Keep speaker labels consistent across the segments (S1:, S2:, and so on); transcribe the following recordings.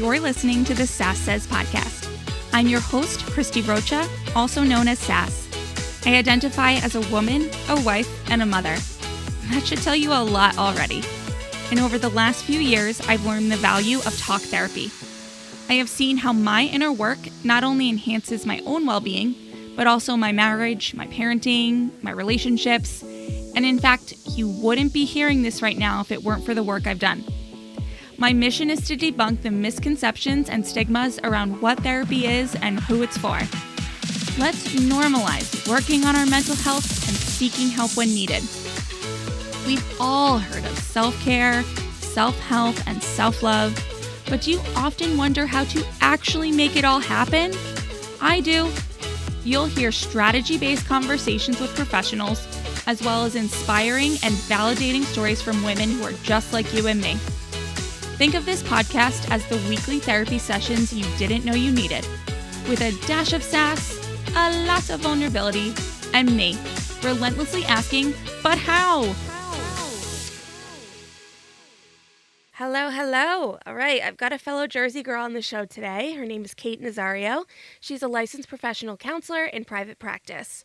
S1: You're listening to the Sass Says podcast. I'm your host, Christy Rocha, also known as Sass. I identify as a woman, a wife, and a mother. That should tell you a lot already. And over the last few years, I've learned the value of talk therapy. I have seen how my inner work not only enhances my own well-being, but also my marriage, my parenting, my relationships. And in fact, you wouldn't be hearing this right now if it weren't for the work I've done. My mission is to debunk the misconceptions and stigmas around what therapy is and who it's for. Let's normalize working on our mental health and seeking help when needed. We've all heard of self-care, self-help, and self-love, but do you often wonder how to actually make it all happen? I do. You'll hear strategy-based conversations with professionals, as well as inspiring and validating stories from women who are just like you and me. Think of this podcast as the weekly therapy sessions you didn't know you needed, with a dash of sass, a lot of vulnerability, and me, relentlessly asking, but how? Hello. All right, I've got a fellow Jersey girl on the show today. Her name is Kate Nazario. She's a licensed professional counselor in private practice.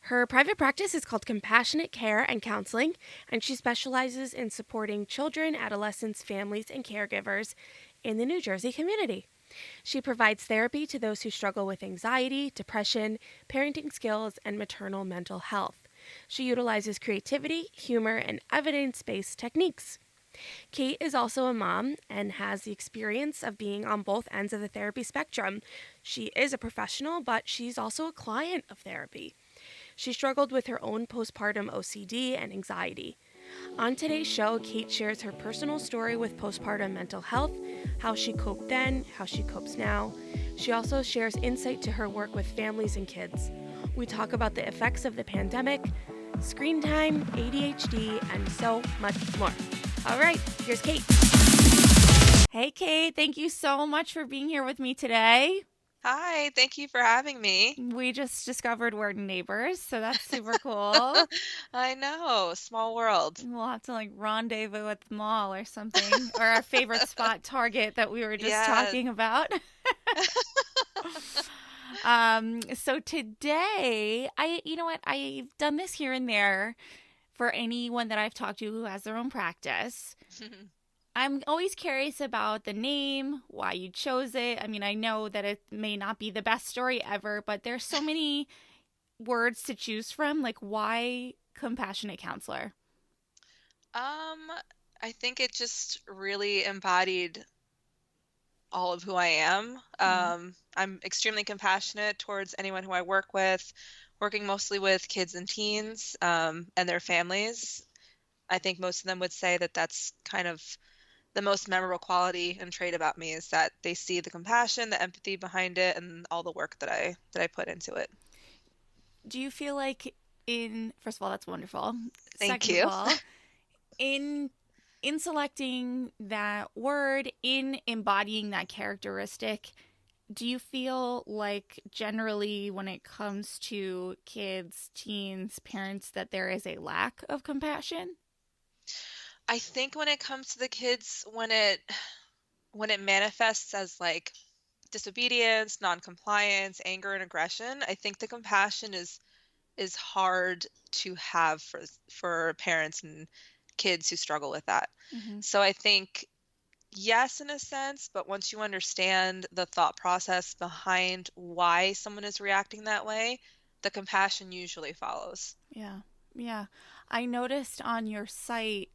S1: Her private practice is called Compassionate Care and Counseling, and she specializes in supporting children, adolescents, families, and caregivers in the New Jersey community. She provides therapy to those who struggle with anxiety, depression, parenting skills, and maternal mental health. She utilizes creativity, humor, and evidence-based techniques. Kate is also a mom and has the experience of being on both ends of the therapy spectrum. She is a professional, but she's also a client of therapy. She struggled with her own postpartum OCD and anxiety. On today's show, Kate shares her personal story with postpartum mental health, how she coped then, how she copes now. She also shares insight to her work with families and kids. We talk about the effects of the pandemic, screen time, ADHD, and so much more. All right, here's Kate. Hey, Kate. Thank you so much for being here with me today.
S2: Hi, thank you for having me.
S1: We just discovered we're neighbors, so that's super cool.
S2: I know, small world.
S1: We'll have to rendezvous at the mall or something, or our favorite spot, Target, that we were just talking about. So today, I've done this here and there for anyone that I've talked to who has their own practice. I'm always curious about the name, why you chose it. I mean, I know that it may not be the best story ever, but there's so many words to choose from. Like, why Compassionate Counselor?
S2: I think it just really embodied all of who I am. I'm extremely compassionate towards anyone who I work with, working mostly with kids and teens, and their families. I think most of them would say that that's kind of the most memorable quality and trait about me, is that they see the compassion, the empathy behind it, and all the work that I put into it.
S1: Do you feel like first of all, that's wonderful.
S2: Thank
S1: Second
S2: you.
S1: of all, in selecting that word, in embodying that characteristic, do you feel like generally when it comes to kids, teens, parents, that there is a lack of compassion?
S2: I think when it comes to the kids, when it manifests as like disobedience, non-compliance, anger, and aggression, I think the compassion is hard to have for parents and kids who struggle with that.
S1: Mm-hmm.
S2: So I think yes, in a sense, but once you understand the thought process behind why someone is reacting that way, the compassion usually follows.
S1: Yeah. I noticed on your site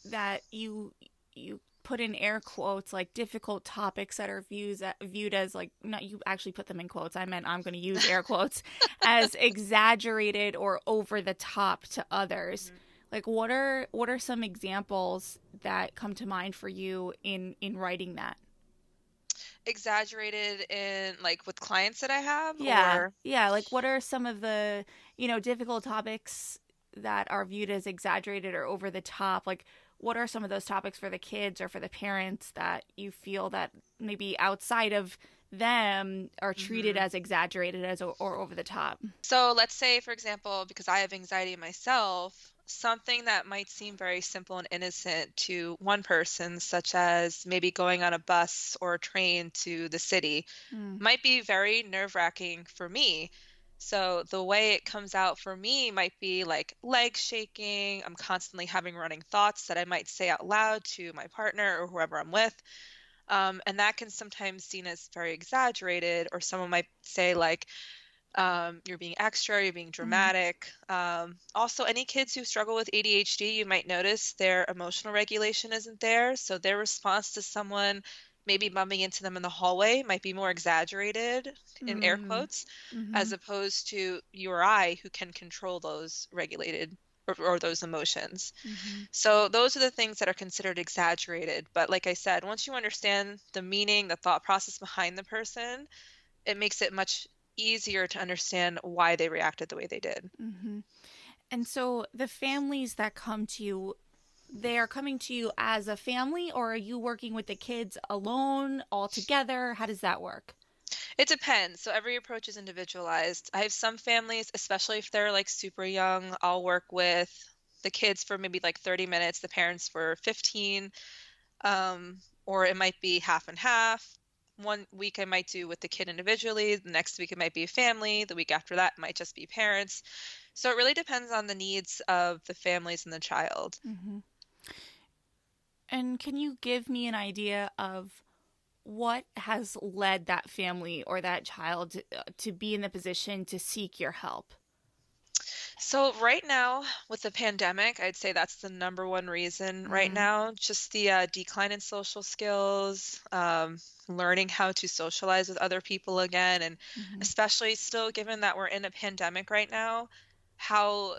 S1: that you put in air quotes like difficult topics that are viewed as like, not you actually put them in quotes, I meant I'm going to use air quotes, as exaggerated or over the top to others. Mm-hmm. Like what are some examples that come to mind for you in writing that?
S2: Exaggerated in like with clients that I have?
S1: Yeah, like what are some of the difficult topics that are viewed as exaggerated or over the top? Like what are some of those topics for the kids or for the parents that you feel that maybe outside of them are treated as exaggerated or over the top?
S2: So let's say, for example, because I have anxiety myself, something that might seem very simple and innocent to one person, such as maybe going on a bus or a train to the city,
S1: Mm.
S2: might be very nerve-wracking for me. So the way it comes out for me might be like leg shaking. I'm constantly having running thoughts that I might say out loud to my partner or whoever I'm with. And that can sometimes seen as very exaggerated, or someone might say like, you're being extra, you're being
S1: Mm.
S2: dramatic. Also, any kids who struggle with ADHD, you might notice their emotional regulation isn't there. So their response to someone maybe bumping into them in the hallway might be more exaggerated, in air
S1: Mm.
S2: quotes,
S1: Mm-hmm.
S2: as opposed to you or I who can control those regulated or those emotions.
S1: Mm-hmm.
S2: So those are the things that are considered exaggerated. But like I said, once you understand the meaning, the thought process behind the person, it makes it much easier to understand why they reacted the way they did.
S1: Mm-hmm. And so the families that come to you, they are coming to you as a family, or are you working with the kids alone, all together? How does that work?
S2: It depends. So every approach is individualized. I have some families, especially if they're like super young, I'll work with the kids for maybe like 30 minutes, the parents for 15, or it might be half and half. One week I might do with the kid individually, the next week it might be a family, the week after that it might just be parents. So it really depends on the needs of the families and the child.
S1: Mm-hmm. And can you give me an idea of what has led that family or that child to be in the position to seek your help?
S2: So right now with the pandemic, I'd say that's the number one reason right
S1: Mm.
S2: now, just the decline in social skills, learning how to socialize with other people again, and
S1: Mm-hmm.
S2: especially still given that we're in a pandemic right now, how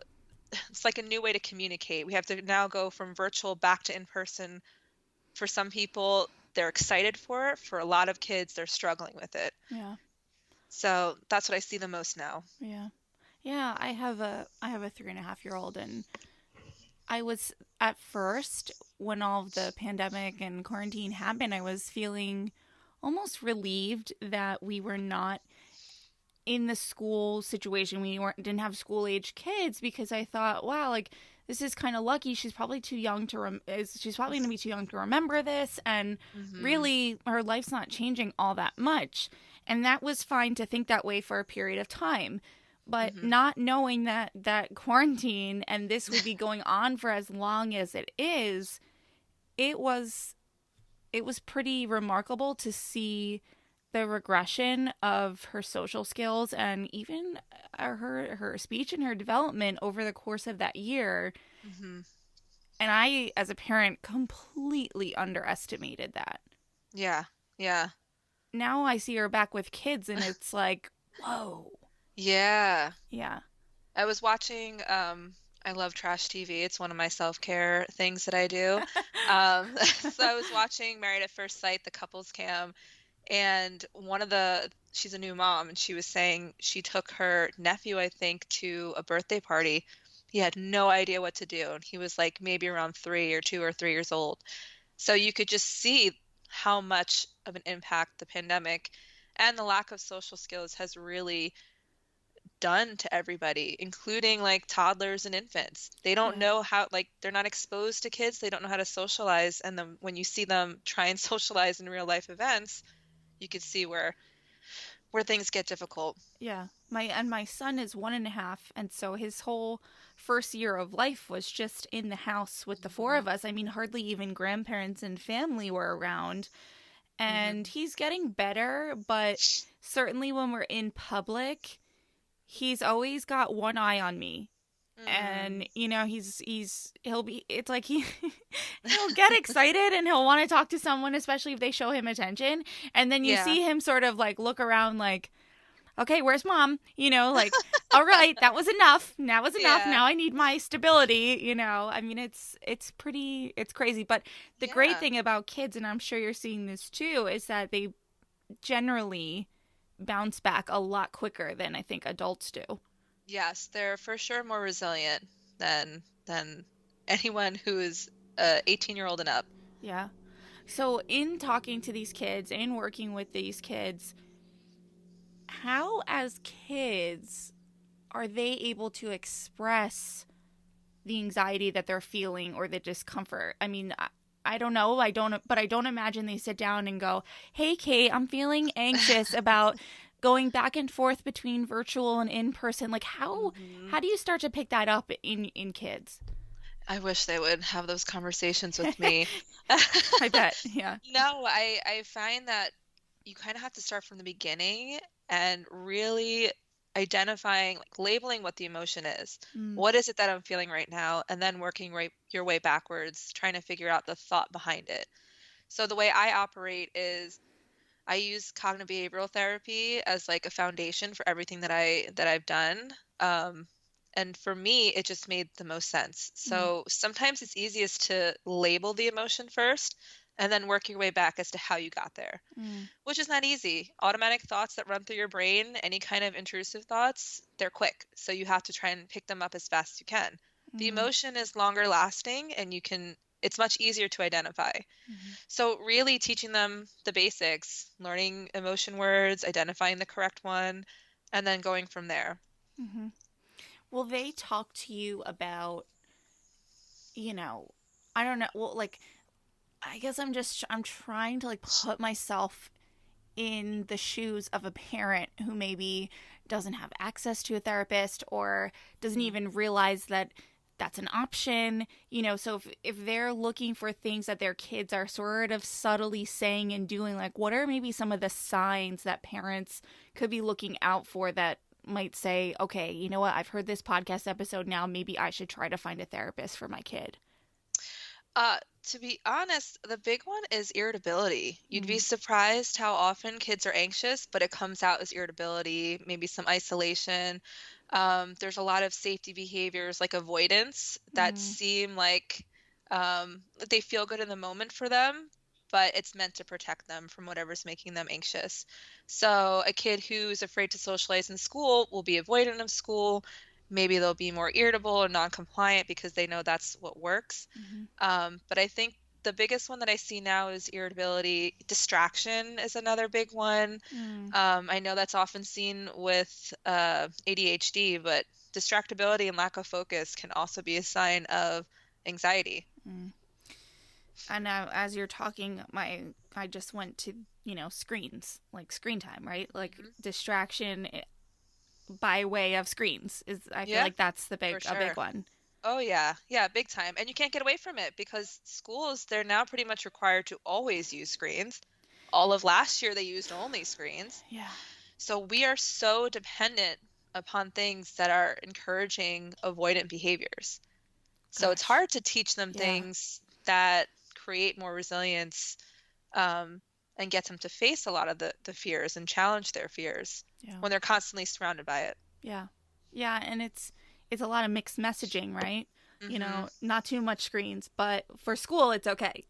S2: it's like a new way to communicate. We have to now go from virtual back to in person. For some people, they're excited for it. For a lot of kids, they're struggling with it.
S1: Yeah.
S2: So that's what I see the most now.
S1: Yeah. Yeah. I have a 3.5 year old, and I was at first, when all of the pandemic and quarantine happened, I was feeling almost relieved that we were not in the school situation. We weren't didn't have school age kids, because I thought, wow, like this is kind of lucky. She's probably too young to she's probably going to be too young to remember this, and
S2: Hmm.
S1: really her life's not changing all that much. And that was fine to think that way for a period of time. But
S2: Hmm.
S1: not knowing that quarantine and this would be going on for as long as it is, it was it was pretty remarkable to see the regression of her social skills, and even her speech and her development over the course of that year.
S2: Hmm.
S1: And I, as a parent, completely underestimated that.
S2: Yeah. Yeah.
S1: Now I see her back with kids, and it's like, whoa.
S2: Yeah.
S1: Yeah.
S2: I was watching, I love trash TV. It's one of my self-care things that I do. So I was watching Married at First Sight, the couples cam, and she's a new mom, and she was saying she took her nephew, I think, to a birthday party. He had no idea what to do, and he was like maybe around 2 or 3 years old. So you could just see how much of an impact the pandemic and the lack of social skills has really done to everybody, including like toddlers and infants. They don't
S1: Yeah.
S2: know how, like, they're not exposed to kids. They don't know how to socialize. And then when you see them try and socialize in real life events, you could see where things get difficult.
S1: Yeah. My son is 1.5, and so his whole first year of life was just in the house with the four
S2: Hmm.
S1: of us. I mean, hardly even grandparents and family were around. And
S2: Hmm.
S1: he's getting better, but certainly when we're in public, he's always got one eye on me.
S2: Mm.
S1: And he'll be it's like he'll get excited and he'll want to talk to someone, especially if they show him attention, and then you
S2: Yeah.
S1: see him sort of like look around like, okay, where's mom? Like, all right, that was enough. That was enough.
S2: Yeah.
S1: Now I need my stability. I mean, it's crazy. But the great
S2: Yeah.
S1: thing about kids, and I'm sure you're seeing this too, is that they generally bounce back a lot quicker than I think adults do.
S2: Yes, they're for sure more resilient than anyone who is 18-year-old and up.
S1: Yeah. So, in talking to these kids and working with these kids, how, as kids, are they able to express the anxiety that they're feeling or the discomfort. I mean, I don't know. But I don't imagine they sit down and go, "Hey, Kate, I'm feeling anxious about going back and forth between virtual and in person." Like, how do you start to pick that up in kids?
S2: I wish they would have those conversations with me.
S1: I bet. Yeah.
S2: No, I find that you kind of have to start from the beginning and really identifying, like labeling what the emotion is. What is it that I'm feeling right now? And then working your way backwards, trying to figure out the thought behind it. So the way I operate is I use cognitive behavioral therapy as like a foundation for everything that I've done. And for me, it just made the most sense. So sometimes it's easiest to label the emotion first and then work your way back as to how you got there, which is not easy. Automatic thoughts that run through your brain, any kind of intrusive thoughts, they're quick. So you have to try and pick them up as fast as you can. The emotion is longer lasting and it's much easier to identify. So really teaching them the basics, learning emotion words, identifying the correct one, and then going from there.
S1: Will they talk to you about, I don't know, well, like, I guess I'm trying to like put myself in the shoes of a parent who maybe doesn't have access to a therapist or doesn't even realize that that's an option, so if they're looking for things that their kids are sort of subtly saying and doing, like, what are maybe some of the signs that parents could be looking out for that might say, okay, you know what, I've heard this podcast episode now, maybe I should try to find a therapist for my kid?
S2: To be honest, the big one is irritability. You'd be surprised how often kids are anxious, but it comes out as irritability, maybe some isolation. There's a lot of safety behaviors like avoidance that seem like they feel good in the moment for them, but it's meant to protect them from whatever's making them anxious. So a kid who's afraid to socialize in school will be avoidant of school. Maybe they'll be more irritable or non-compliant because they know that's what works. But I think the biggest one that I see now is irritability. Distraction is another big one. I know that's often seen with ADHD, but distractibility and lack of focus can also be a sign of anxiety.
S1: And as you're talking, I just went to, screens, like screen time, right? Like distraction by way of screens I feel like that's a big one.
S2: Oh yeah, big time. And you can't get away from it because schools, they're now pretty much required to always use screens. All of last year they used only screens.
S1: Yeah.
S2: So we are so dependent upon things that are encouraging avoidant behaviors. So it's hard to teach them things that create more resilience and get them to face a lot of the fears and challenge their fears when they're constantly surrounded by it.
S1: Yeah. Yeah, and it's a lot of mixed messaging, right? Not too much screens, but for school it's okay.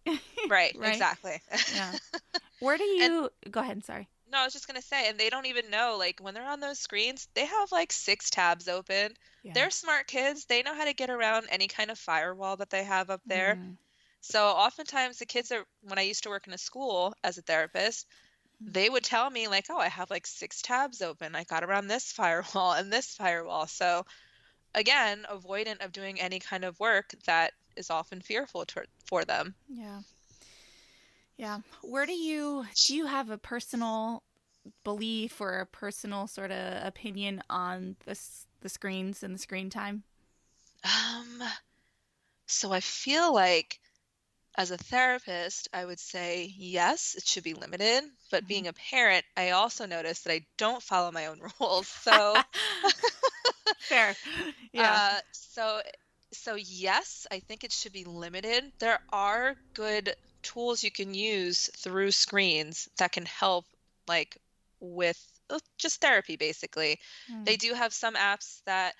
S2: Right, exactly.
S1: Yeah. Where do you go ahead, sorry.
S2: No, I was just going to say, and they don't even know, like when they're on those screens, they have like 6 tabs open. Yeah. They're smart kids. They know how to get around any kind of firewall that they have up there. So oftentimes the kids when I used to work in a school as a therapist, they would tell me like, oh, I have like 6 tabs open. I got around this firewall and this firewall. So again, avoidant of doing any kind of work that is often fearful for them.
S1: Yeah. Yeah. Do you have a personal belief or a personal sort of opinion on the screens and the screen time?
S2: So I feel like as a therapist, I would say, yes, it should be limited. But being a parent, I also notice that I don't follow my own rules. So
S1: fair. Yeah.
S2: So yes, I think it should be limited. There are good tools you can use through screens that can help, like with just therapy, basically. They do have some apps that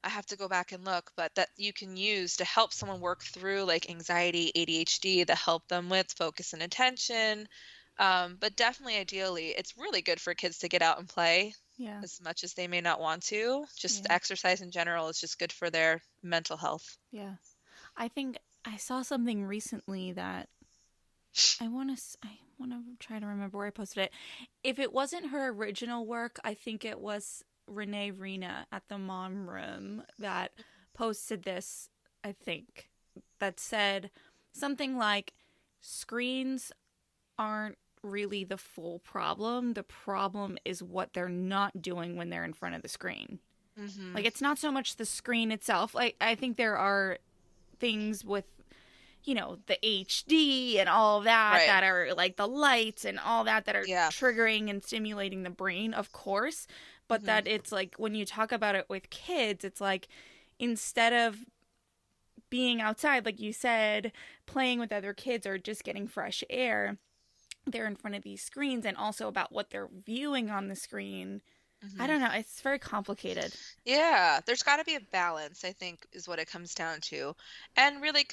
S2: I have to go back and look, but that you can use to help someone work through like anxiety, ADHD, to help them with focus and attention. But definitely, ideally, it's really good for kids to get out and play as much as they may not want to. Just exercise in general is just good for their mental health.
S1: Yeah. I think I saw something recently that I want to try to remember where I posted it. If it wasn't her original work, I think it was Renee Reina at the Mom Room that posted this I think, that said something like screens aren't really the full problem. The problem is what they're not doing when they're in front of the screen.
S2: Mm-hmm.
S1: Like, it's not so much the screen itself. Like, I think there are things with, you know, the HD and all of that that are like the lights and all that are triggering and stimulating the brain, of course. But that it's like, when you talk about it with kids, it's like, instead of being outside, like you said, playing with other kids or just getting fresh air, they're in front of these screens, and also about what they're viewing on the screen. I don't know. It's very complicated.
S2: Yeah, there's got to be a balance, I think, is what it comes down to. And really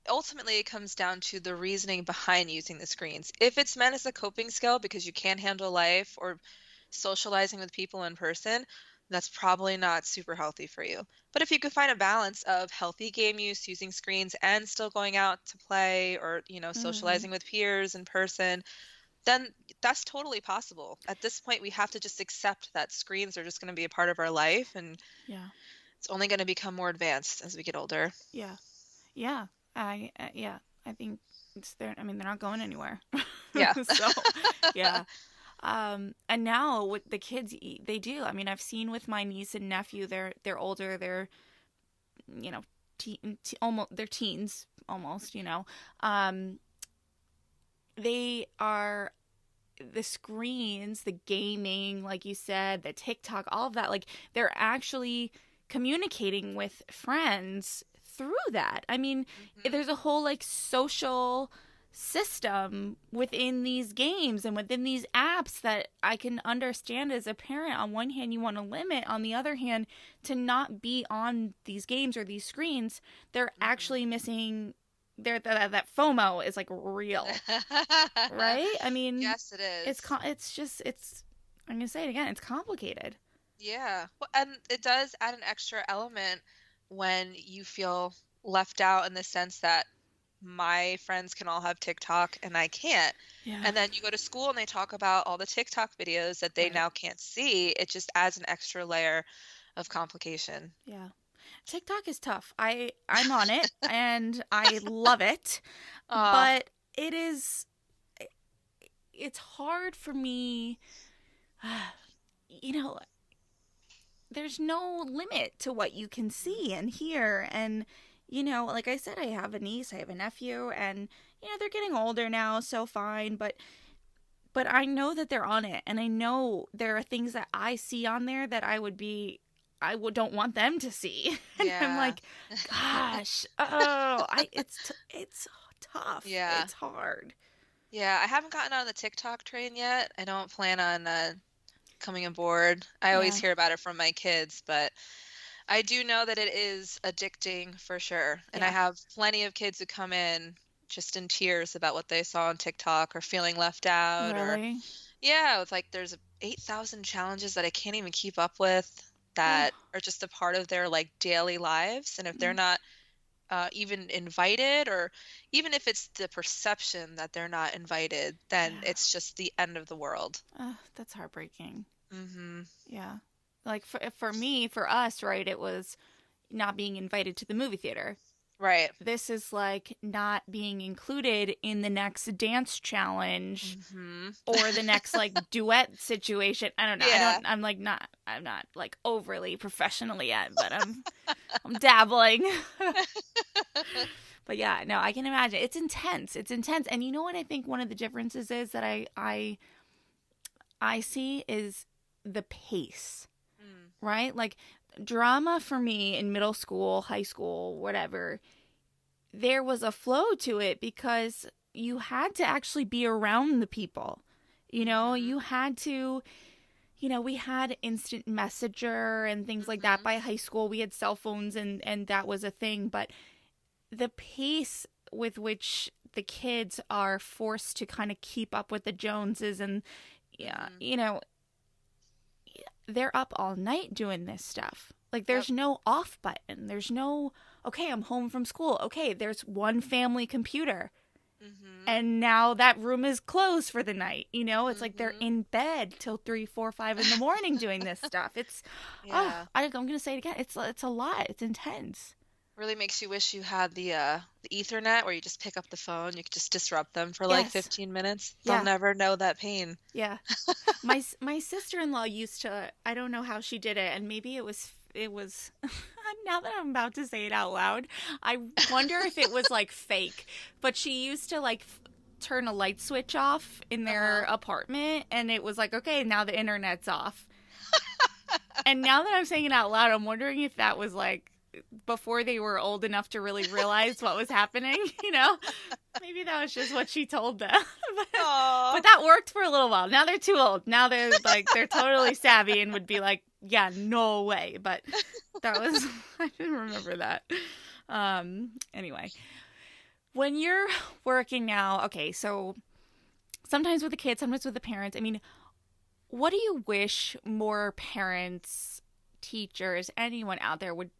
S2: ultimately, it comes down to the reasoning behind using the screens. If it's meant as a coping skill because you can't handle life or socializing with people in person, that's probably not super healthy for you. But if you could find a balance of healthy game use using screens and still going out to play or, you know, socializing with peers in person, then that's totally possible. At this point, we have to just accept that screens are just going to be a part of our life, and it's only going to become more advanced as we get older.
S1: Yeah. I think they're not going anywhere.
S2: Yeah.
S1: So, yeah. And now with the kids, they do. I mean, I've seen with my niece and nephew, they're older. They're, you know, they're teens almost, you know. They are, the screens, the gaming, like you said, the TikTok, all of that, like, they're actually communicating with friends through that. I mean, there's a whole, like, social system within these games and within these apps that I can understand as a parent. On one hand, you want to limit. On the other hand, to not be on these games or these screens, they're actually missing... that FOMO is, like, real. Right? I mean,
S2: yes, it is.
S1: I'm gonna say it again, it's complicated.
S2: Yeah. Well, and it does add an extra element when you feel left out, in the sense that my friends can all have TikTok and I can't. And then you go to school and they talk about all the TikTok videos that they now can't see. It just adds an extra layer of complication.
S1: Yeah. TikTok is tough. I'm on it and I love it. But it's hard for me. You know, there's no limit to what you can see and hear. And, you know, like I said, I have a niece, I have a nephew, and, you know, they're getting older now, so fine. But I know that they're on it, and I know there are things that I see on there that don't want them to see. And I'm like, gosh, it's tough.
S2: Yeah.
S1: It's hard.
S2: Yeah, I haven't gotten on the TikTok train yet. I don't plan on coming aboard. I always hear about it from my kids, but I do know that it is addicting for sure. And I have plenty of kids who come in just in tears about what they saw on TikTok or feeling left out.
S1: Really?
S2: It's like there's 8,000 challenges that I can't even keep up with that are just a part of their, like, daily lives. And if they're not even invited, or even if it's the perception that they're not invited, then it's just the end of the world.
S1: That's heartbreaking.
S2: Mm-hmm.
S1: Yeah. Like, for us, right, it was not being invited to the movie theater.
S2: Right.
S1: This is like not being included in the next dance challenge or the next, like, duet situation. I don't know.
S2: Yeah.
S1: I'm not like overly professional yet, but I'm dabbling. But yeah, no, I can imagine. It's intense. And you know what I think one of the differences is that I see is the pace. Right? Like, drama for me in middle school, high school, whatever, there was a flow to it because you had to actually be around the people. You know, you had to, you know, we had instant messenger and things like that by high school. We had cell phones and that was a thing. But the pace with which the kids are forced to kind of keep up with the Joneses and, you know, they're up all night doing this stuff. Like, there's no off button. There's no, okay, I'm home from school. Okay, there's one family computer. And now that room is closed for the night. You know, it's like they're in bed till 3, 4, 5 in the morning doing this stuff. It's, I'm going to say it again. It's a lot. It's intense.
S2: Really makes you wish you had the Ethernet where you just pick up the phone, you could just disrupt them for like
S1: Yes.
S2: 15 minutes. They'll
S1: Yeah.
S2: never know that pain.
S1: Yeah. My sister-in-law used to, I don't know how she did it, and maybe it was now that I'm about to say it out loud, I wonder if it was like fake, but she used to like turn a light switch off in their
S2: Uh-huh.
S1: apartment, and it was like, okay, now the internet's off. And now that I'm saying it out loud, I'm wondering if that was like before they were old enough to really realize what was happening, you know? Maybe that was just what she told them. but,
S2: Aw.
S1: but that worked for a little while. Now they're too old. Now they're totally savvy and would be like, yeah, no way. But that was I didn't remember that. Anyway, when you're working now, okay, so sometimes with the kids, sometimes with the parents. I mean, what do you wish more parents, teachers, anyone out there would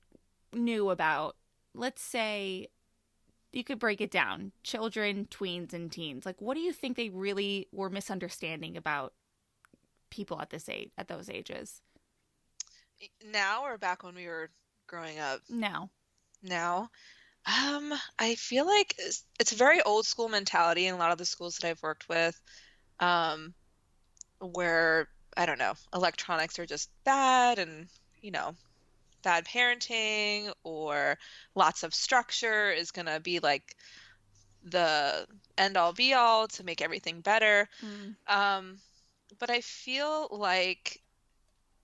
S1: knew about? Let's say you could break it down: children, tweens, and teens. Like, what do you think they really were misunderstanding about people at those ages?
S2: Now or back when we were growing up?
S1: Now.
S2: Now. I feel like it's a very old school mentality in a lot of the schools that I've worked with, um, where, I don't know, electronics are just bad and, you know, bad parenting, or lots of structure is gonna be like the end all be all to make everything better.
S1: Mm.
S2: Um, but I feel like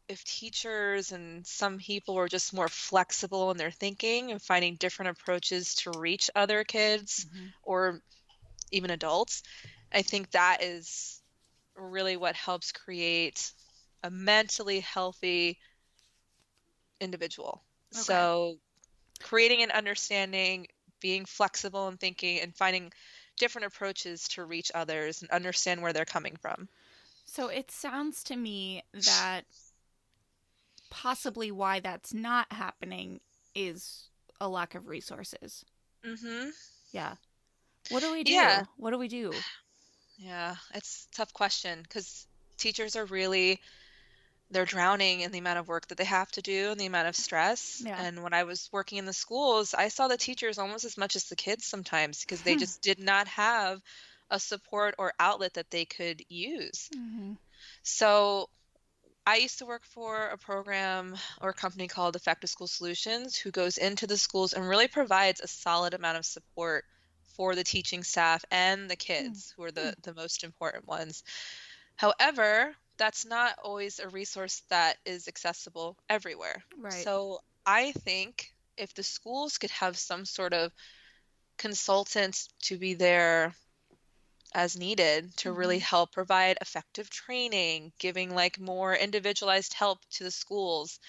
S2: if teachers and some people were just more flexible in their thinking and finding different approaches to reach other kids
S1: Mm-hmm.
S2: or even adults, I think that is really what helps create a mentally healthy individual.
S1: Okay.
S2: So creating an understanding, being flexible in thinking, and finding different approaches to reach others and understand where they're coming from.
S1: So it sounds to me that possibly why that's not happening is a lack of resources.
S2: Mm-hmm.
S1: Yeah. What do we do?
S2: Yeah.
S1: What do we do?
S2: Yeah, it's a tough question because teachers are really, they're drowning in the amount of work that they have to do and the amount of stress.
S1: Yeah.
S2: And when I was working in the schools, I saw the teachers almost as much as the kids sometimes because they just did not have a support or outlet that they could use.
S1: Mm-hmm.
S2: So I used to work for a program or a company called Effective School Solutions, who goes into the schools and really provides a solid amount of support for the teaching staff and the kids, who are the most important ones. However, that's not always a resource that is accessible everywhere.
S1: Right.
S2: So I think if the schools could have some sort of consultants to be there as needed to really help provide effective training, giving like more individualized help to the schools,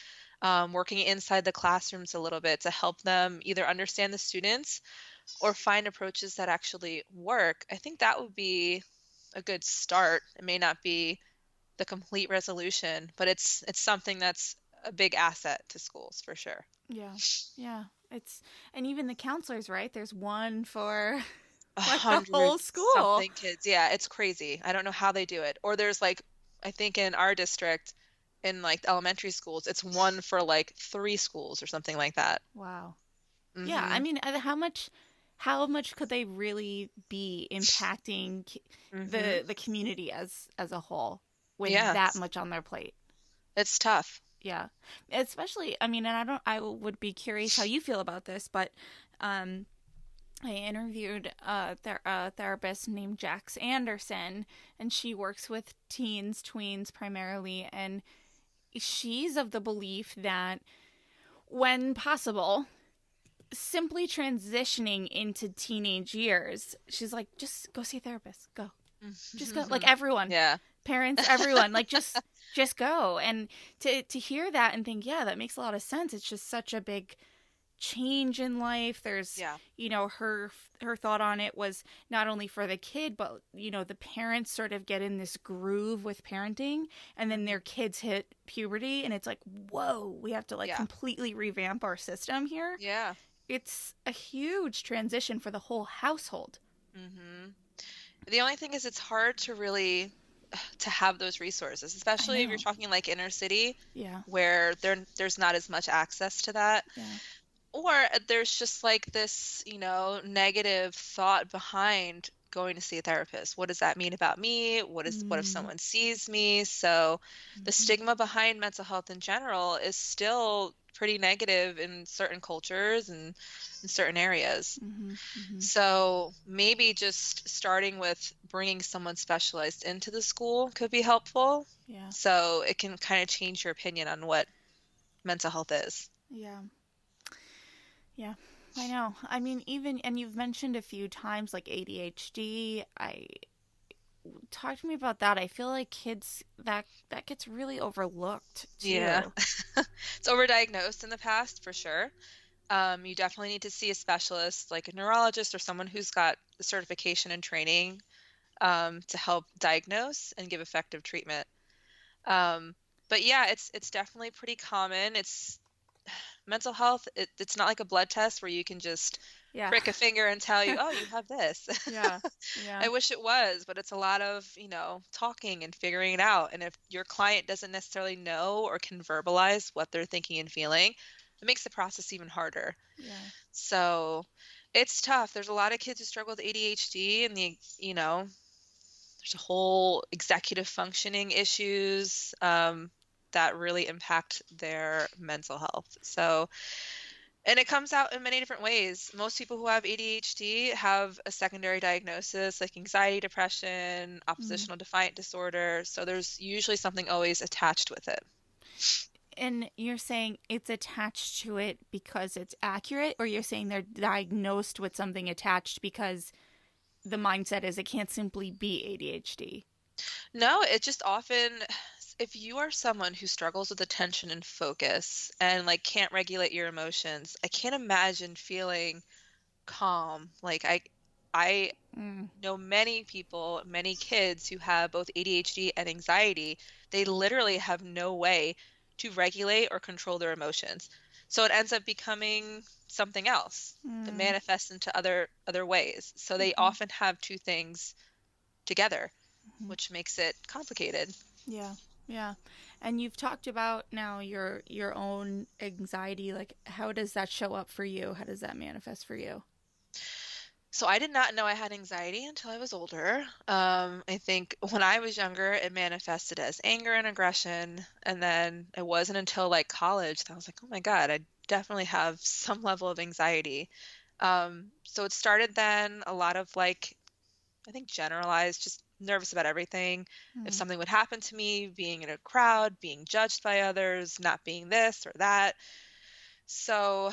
S2: working inside the classrooms a little bit to help them either understand the students or find approaches that actually work, I think that would be a good start. It may not be the complete resolution, but it's something that's a big asset to schools for sure.
S1: Yeah. Yeah. And even the counselors, right? There's one for
S2: A
S1: like the
S2: hundred
S1: whole school.
S2: something kids. Yeah, it's crazy. I don't know how they do it. Or there's like, I think in our district, in like elementary schools, it's one for like 3 schools or something like that.
S1: Wow. Yeah, I
S2: Mm-hmm.
S1: mean, how much could they really be impacting
S2: Mm-hmm.
S1: the community as a whole with
S2: Yeah,
S1: that much on their plate?
S2: it's tough.
S1: Yeah. Especially, I mean, and I would be curious how you feel about this, but um I interviewed a therapist named Jax Anderson, and she works with teens, tweens primarily, and she's of the belief that when possible, simply transitioning into teenage years, she's like, just go see a therapist. Go. Just go. Like everyone.
S2: Yeah.
S1: Parents, everyone. Like just go. And to hear that and think, yeah, that makes a lot of sense. It's just such a big change in life. There's
S2: Yeah.
S1: her thought on it was not only for the kid, but the parents sort of get in this groove with parenting, and then their kids hit puberty, and it's like, whoa, we have to like
S2: Yeah.
S1: completely revamp our system here.
S2: Yeah.
S1: It's a huge transition for the whole household.
S2: Mm-hmm. The only thing is it's hard to really to have those resources, especially if you're talking like inner city
S1: Yeah.
S2: where there's not as much access to that.
S1: Yeah.
S2: Or there's just like this, negative thought behind going to see a therapist. What does that mean about me? What if
S1: Mm,
S2: someone sees me? So the
S1: mhm,
S2: stigma behind mental health in general is still pretty negative in certain cultures and in certain areas.
S1: mhm, mhm.
S2: So maybe just starting with bringing someone specialized into the school could be helpful.
S1: Yeah,
S2: So it can kind of change your opinion on what mental health is.
S1: yeah, yeah. I know. I mean, even and you've mentioned a few times like ADHD. I talk to me about that. I feel like kids that gets really overlooked
S2: Yeah.
S1: too.
S2: It's overdiagnosed in the past for sure. You definitely need to see a specialist, like a neurologist or someone who's got the certification and training to help diagnose and give effective treatment. Um, but yeah, it's definitely pretty common. It's mental health. It's not like a blood test where you can just
S1: Yeah.
S2: prick a finger and tell you, oh, you have this.
S1: Yeah. Yeah.
S2: I wish it was, but it's a lot of, talking and figuring it out. And if your client doesn't necessarily know or can verbalize what they're thinking and feeling, it makes the process even harder.
S1: Yeah.
S2: So it's tough. There's a lot of kids who struggle with ADHD and there's a whole executive functioning issues that really impact their mental health. So, and it comes out in many different ways. Most people who have ADHD have a secondary diagnosis like anxiety, depression,
S1: Mm.
S2: oppositional defiant disorder. So there's usually something always attached with it.
S1: And you're saying it's attached to it because it's accurate, or you're saying they're diagnosed with something attached because the mindset is it can't simply be ADHD?
S2: No, it just often, if you are someone who struggles with attention and focus and like can't regulate your emotions, I can't imagine feeling calm. Like I
S1: Mm.
S2: know many people, many kids who have both ADHD and anxiety. They literally have no way to regulate or control their emotions. So it ends up becoming something else that
S1: Mm.
S2: manifests into other ways. So they
S1: Mm-hmm.
S2: often have two things together,
S1: Mm-hmm.
S2: which makes it complicated.
S1: Yeah. Yeah. And you've talked about now your own anxiety. Like, how does that show up for you? How does that manifest for you?
S2: So I did not know I had anxiety until I was older. I think when I was younger, it manifested as anger and aggression. And then it wasn't until like college that I was like, oh my God, I definitely have some level of anxiety. So it started then a lot of like, I think generalized, just nervous about everything. If
S1: Mm.
S2: something would happen to me, being in a crowd, being judged by others, not being this or that. So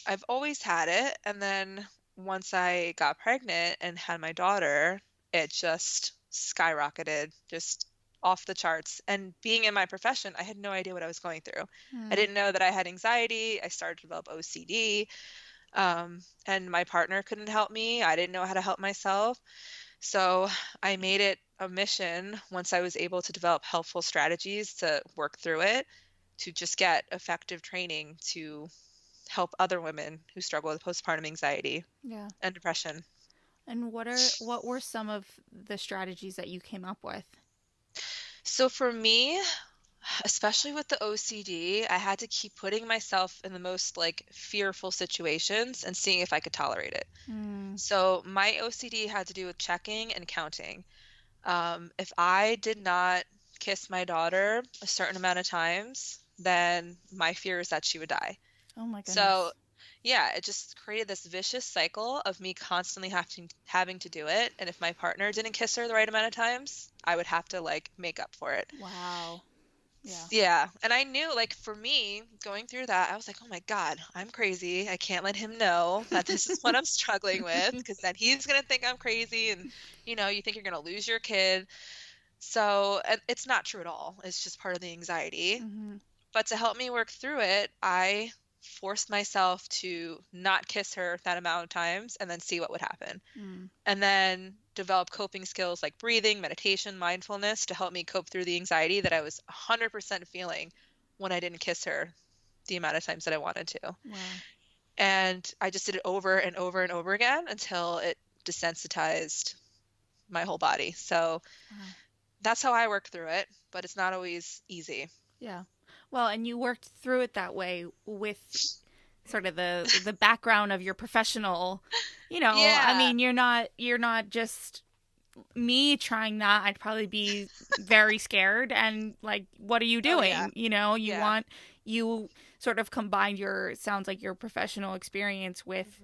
S2: I've always had it. And then once I got pregnant and had my daughter, it just skyrocketed, just off the charts. And being in my profession, I had no idea what I was going through. I
S1: Mm.
S2: didn't know that I had anxiety. I started to develop OCD, and my partner couldn't help me. I didn't know how to help myself. So I made it a mission once I was able to develop helpful strategies to work through it, to just get effective training to help other women who struggle with postpartum anxiety
S1: Yeah.
S2: and depression.
S1: And what were some of the strategies that you came up with?
S2: So for me, especially with the OCD, I had to keep putting myself in the most like fearful situations and seeing if I could tolerate it.
S1: Mm.
S2: So my OCD had to do with checking and counting. If I did not kiss my daughter a certain amount of times, then my fear is that she would die.
S1: Oh my
S2: So
S1: goodness.
S2: yeah, it just created this vicious cycle of me constantly having to do it. And if my partner didn't kiss her the right amount of times, I would have to like make up for it.
S1: Wow. Yeah.
S2: Yeah. And I knew like for me going through that, I was like, oh my God, I'm crazy. I can't let him know that this is what I'm struggling with because then he's going to think I'm crazy. And, you think you're going to lose your kid. So and it's not true at all. It's just part of the anxiety.
S1: Mm-hmm.
S2: But to help me work through it, I forced myself to not kiss her that amount of times and then see what would happen.
S1: Mm.
S2: And then develop coping skills like breathing, meditation, mindfulness to help me cope through the anxiety that I was 100% feeling when I didn't kiss her the amount of times that I wanted to.
S1: Wow.
S2: And I just did it over and over and over again until it desensitized my whole body. So
S1: Wow.
S2: that's how I work through it, but it's not always easy.
S1: Yeah. Well, and you worked through it that way with sort of the background of your professional,
S2: Yeah.
S1: I mean, you're not just me trying that. I'd probably be very scared and like, what are you doing?
S2: yeah.
S1: You sort of combined sounds like your professional experience with,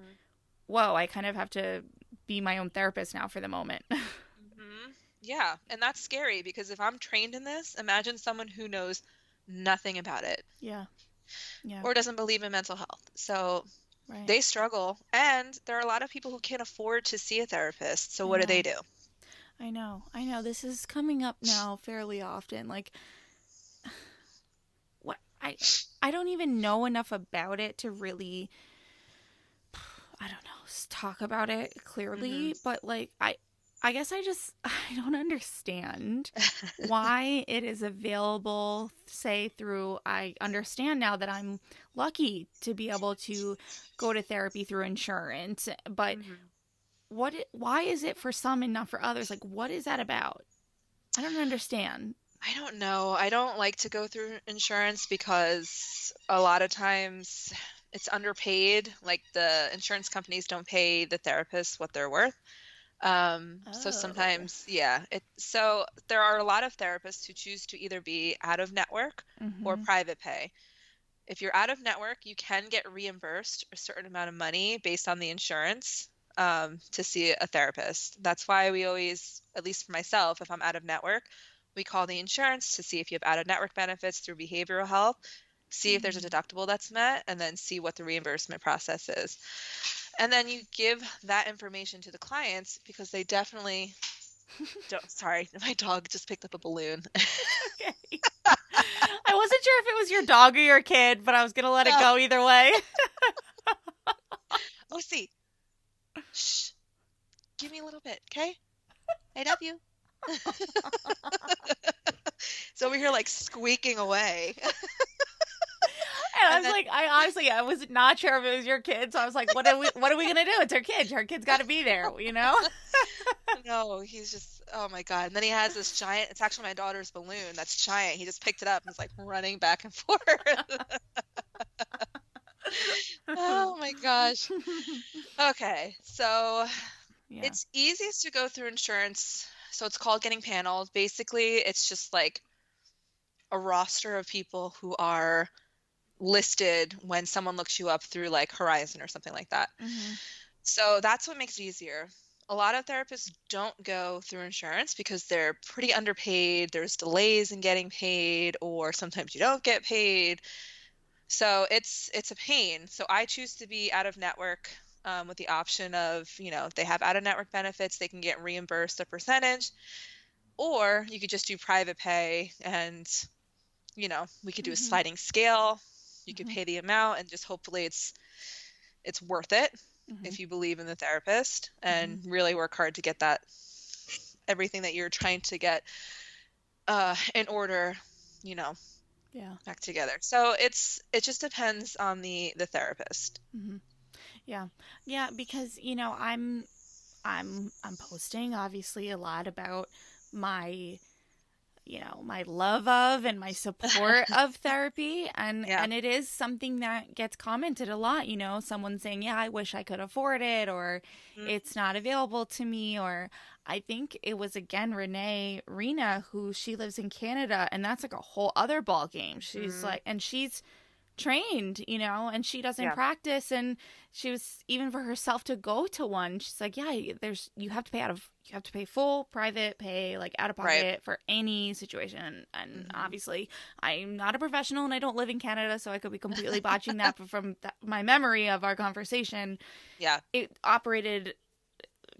S1: whoa, I kind of have to be my own therapist now for the moment.
S2: Yeah, and that's scary because if I'm trained in this, imagine someone who knows nothing about it.
S1: Yeah.
S2: Or doesn't believe in mental health. So
S1: right.
S2: They struggle, and there are a lot of people who can't afford to see a therapist. So what do they do?
S1: I know. This is coming up now fairly often. Like, what I don't even know enough about it to really, I don't know, talk about it clearly. But like, I guess I don't understand why it is available, say, through, I understand now that I'm lucky to be able to go to therapy through insurance, but why is it for some and not for others? Like, what is that about? I don't understand.
S2: I don't know. I don't like to go through insurance because a lot of times it's underpaid. Like the insurance companies don't pay the therapists what they're worth. So sometimes, so there are a lot of therapists who choose to either be out of network or private pay. If you're out of network, you can get reimbursed a certain amount of money based on the insurance, to see a therapist. That's why we always, at least for myself, if I'm out of network, we call the insurance to see if you have out of network benefits through behavioral health, see if there's a deductible that's met, and then see what the reimbursement process is. And then you give that information to the clients because they definitely don't. Sorry, my dog just picked up a balloon.
S1: Okay. I wasn't sure if it was your dog or your kid, but I was going to let it go either way.
S2: Lucy, shh. Give me a little bit, okay? I love you. So we're here like squeaking away.
S1: And I was not sure if it was your kid, so I was like, what are we gonna do? It's her kid. Her kid's got to be there,
S2: No, he's just, oh my God. And then he has this giant, it's actually my daughter's balloon that's giant. He just picked it up and is like running back and forth. Oh my gosh. Okay, so it's easiest to go through insurance. So it's called getting paneled. Basically, it's just like a roster of people who are listed when someone looks you up through like Horizon or something like that. So that's what makes it easier. A lot of therapists don't go through insurance because they're pretty underpaid. There's delays in getting paid, or sometimes you don't get paid. So it's a pain. So I choose to be out of network, with the option of, if they have out of network benefits, they can get reimbursed a percentage, or you could just do private pay and, we could do a sliding scale. You could pay the amount and just hopefully it's worth it if you believe in the therapist and really work hard to get that, everything that you're trying to get in order, back together. So it just depends on the therapist.
S1: Yeah, because I'm posting obviously a lot about my my love of and my support of therapy, and it is something that gets commented a lot. Someone saying, yeah, I wish I could afford it, or it's not available to me, or I think it was again Renee Reina, who she lives in Canada, and that's like a whole other ball game. She's like, and she's trained, and she doesn't practice, and she was, even for herself to go to one, she's like, yeah, you have to pay full private pay, like out of pocket for any situation. And obviously I'm not a professional and I don't live in Canada, so I could be completely botching that, but from my memory of our conversation, it operated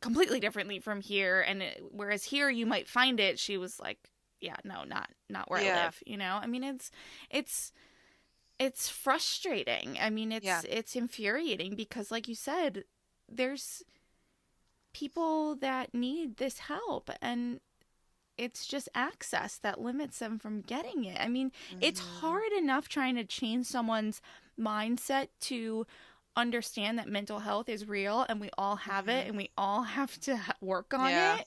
S1: completely differently from here. And whereas here you might find it, she was like, yeah, no, not where I live. I mean, it's frustrating. I mean, it's infuriating because, like you said, there's people that need this help, and it's just access that limits them from getting it. I mean, it's hard enough trying to change someone's mindset to understand that mental health is real and we all have it and we all have to work on it.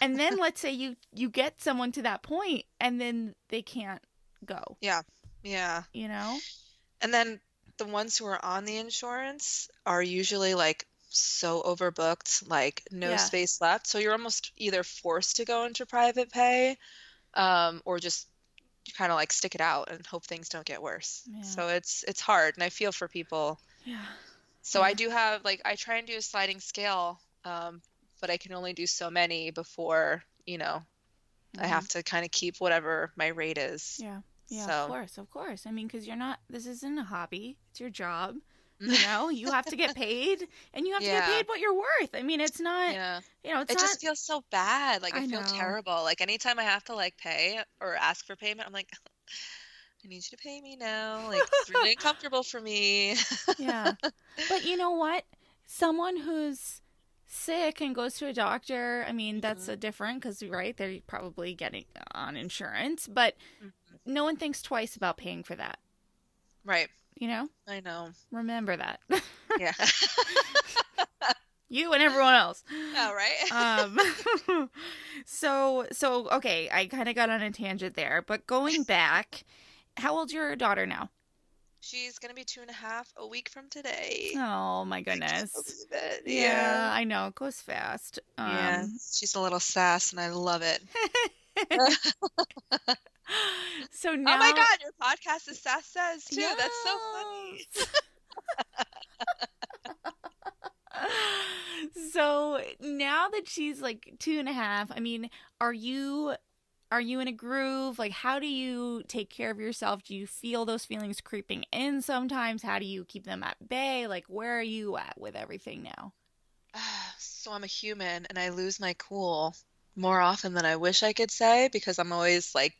S1: And then let's say you get someone to that point and then they can't go.
S2: Yeah. And then the ones who are on the insurance are usually like so overbooked, like no
S1: Yeah.
S2: space left. So you're almost either forced to go into private pay, or just kind of like stick it out and hope things don't get worse.
S1: Yeah.
S2: So it's hard, and I feel for people.
S1: Yeah.
S2: So I do have like I try and do a sliding scale, but I can only do so many before, I have to kind of keep whatever my rate is.
S1: Yeah. Yeah,
S2: So.
S1: of course, of course. I mean, because this isn't a hobby, it's your job. You have to get paid, and you have to get paid what you're worth. I mean, it's not, it's
S2: It just feels so bad. Like, I feel
S1: know.
S2: terrible. Like, anytime I have to, like, pay or ask for payment, I'm like, I need you to pay me now. Like, it's really uncomfortable for me.
S1: Yeah. But you know what? Someone who's sick and goes to a doctor, I mean, that's a different, because, right, they're probably getting on insurance, but no one thinks twice about paying for that.
S2: Right.
S1: I
S2: know.
S1: Remember that.
S2: Yeah.
S1: You and everyone else.
S2: Oh, right.
S1: So okay, I kind of got on a tangent there, but going back, how old's your daughter now?
S2: She's gonna be 2.5 a week from today.
S1: Oh my goodness.
S2: I can't believe it.
S1: Yeah, I know, it goes fast.
S2: Yeah, she's a little sass, and I love it.
S1: So now,
S2: oh my God, your podcast is Sass Says too.
S1: Yes.
S2: That's so funny.
S1: So now that she's like 2.5, I mean, are you in a groove? Like, how do you take care of yourself? Do you feel those feelings creeping in sometimes? How do you keep them at bay? Like, where are you at with everything now?
S2: So I'm a human, and I lose my cool more often than I wish I could say, because I'm always like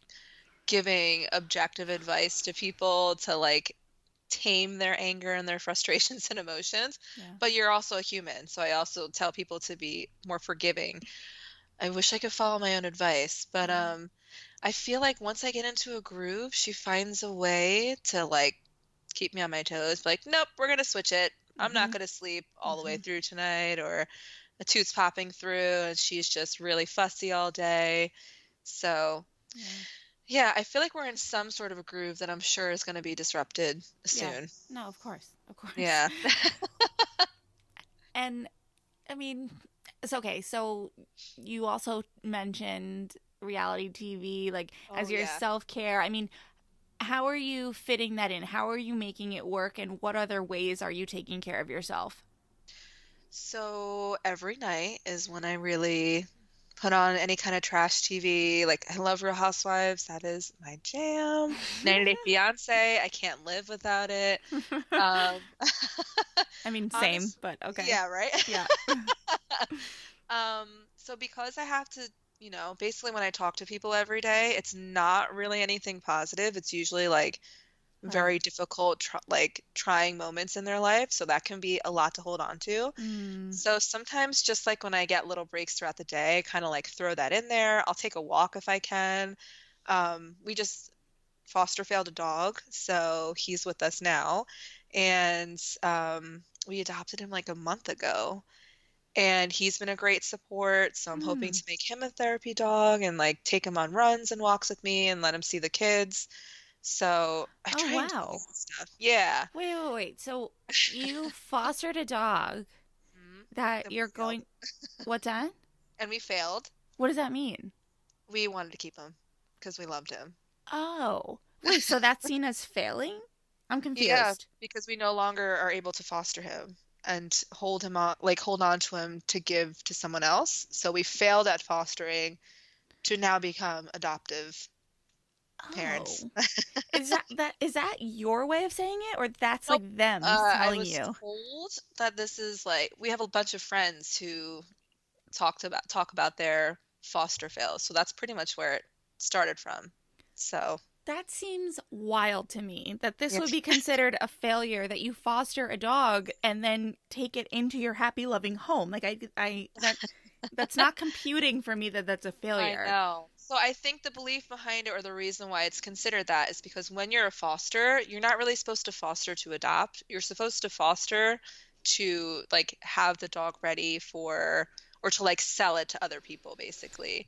S2: giving objective advice to people to like tame their anger and their frustrations and emotions.
S1: Yeah.
S2: But you're also a human, so I also tell people to be more forgiving. I wish I could follow my own advice, but I feel like once I get into a groove, she finds a way to like keep me on my toes. Like, nope, we're gonna switch it. I'm not gonna sleep all the way through tonight, or a tooth's popping through and she's just really fussy all day. So yeah, I feel like we're in some sort of a groove that I'm sure is going to be disrupted soon.
S1: Yeah. No, of course.
S2: Yeah.
S1: And I mean, it's okay. So you also mentioned reality TV, like as your self-care. I mean, how are you fitting that in? How are you making it work? And what other ways are you taking care of yourself?
S2: So every night is when I really put on any kind of trash TV. Like, I love Real Housewives. That is my jam. 90 Day Fiance. I can't live without it.
S1: I mean, same, but okay.
S2: Yeah, right?
S1: Yeah.
S2: So because I have to, basically when I talk to people every day, it's not really anything positive. It's usually like very difficult, trying moments in their life. So that can be a lot to hold on to. So sometimes just like when I get little breaks throughout the day, I kind of like throw that in there. I'll take a walk if I can. We just foster failed a dog, so he's with us now. And we adopted him like a month ago. And he's been a great support. So I'm hoping to make him a therapy dog and like take him on runs and walks with me and let him see the kids. So I try and do stuff. Yeah.
S1: Wait. So you fostered a dog that you're going. What's that?
S2: And we failed.
S1: What does that mean?
S2: We wanted to keep him because we loved him.
S1: Oh. Wait, so that's seen as failing? I'm confused.
S2: Yeah, because we no longer are able to foster him and hold on to him to give to someone else. So we failed at fostering to now become adoptive parents.
S1: Is that your way of saying it, or that's like them telling you? I was
S2: told that this is like, we have a bunch of friends who talk about their foster fails, so that's pretty much where it started from. So
S1: that seems wild to me, that this would be considered a failure, that you foster a dog and then take it into your happy loving home. Like that's not computing for me, that's a failure.
S2: I know. So I think the belief behind it, or the reason why it's considered that, is because when you're a foster, you're not really supposed to foster to adopt. You're supposed to foster to like have the dog ready for, or to like sell it to other people, basically.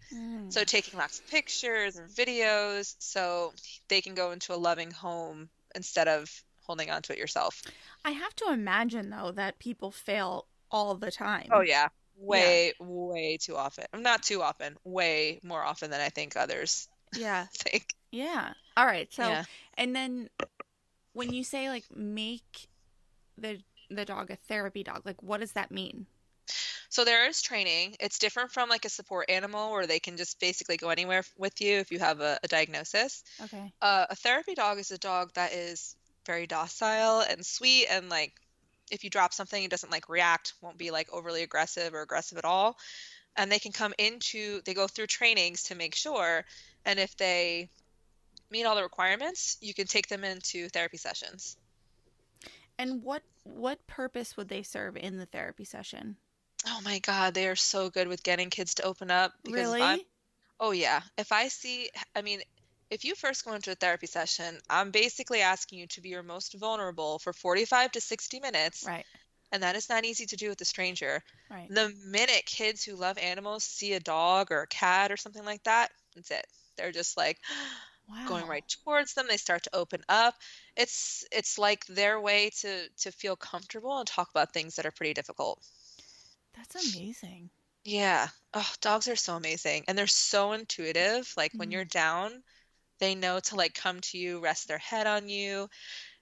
S2: So taking lots of pictures and videos so they can go into a loving home instead of holding on to it yourself.
S1: I have to imagine, though, that people fail all the time.
S2: Oh, yeah. Way too often. Not too often. Way more often than I think others think.
S1: Yeah. All right. So,
S2: Yeah.
S1: and then when you say, like, make the dog a therapy dog, like, what does that mean?
S2: So there is training. It's different from like a support animal where they can just basically go anywhere with you if you have a diagnosis.
S1: Okay.
S2: A therapy dog is a dog that is very docile and sweet, and like if you drop something, it doesn't like react, won't be like overly aggressive or aggressive at all. And they go through trainings to make sure, and if they meet all the requirements, you can take them into therapy sessions.
S1: And what purpose would they serve in the therapy session?
S2: Oh my God, they are so good with getting kids to open up. Because
S1: really?
S2: Oh yeah. If you first go into a therapy session, I'm basically asking you to be your most vulnerable for 45 to 60 minutes.
S1: Right.
S2: And that is not easy to do with a stranger.
S1: Right.
S2: The minute kids who love animals see a dog or a cat or something like that, that's it. They're just like going right towards them. They start to open up. It's like their way to feel comfortable and talk about things that are pretty difficult.
S1: That's amazing.
S2: Yeah. Oh, dogs are so amazing. And they're so intuitive. Like when you're down, they know to like come to you, rest their head on you.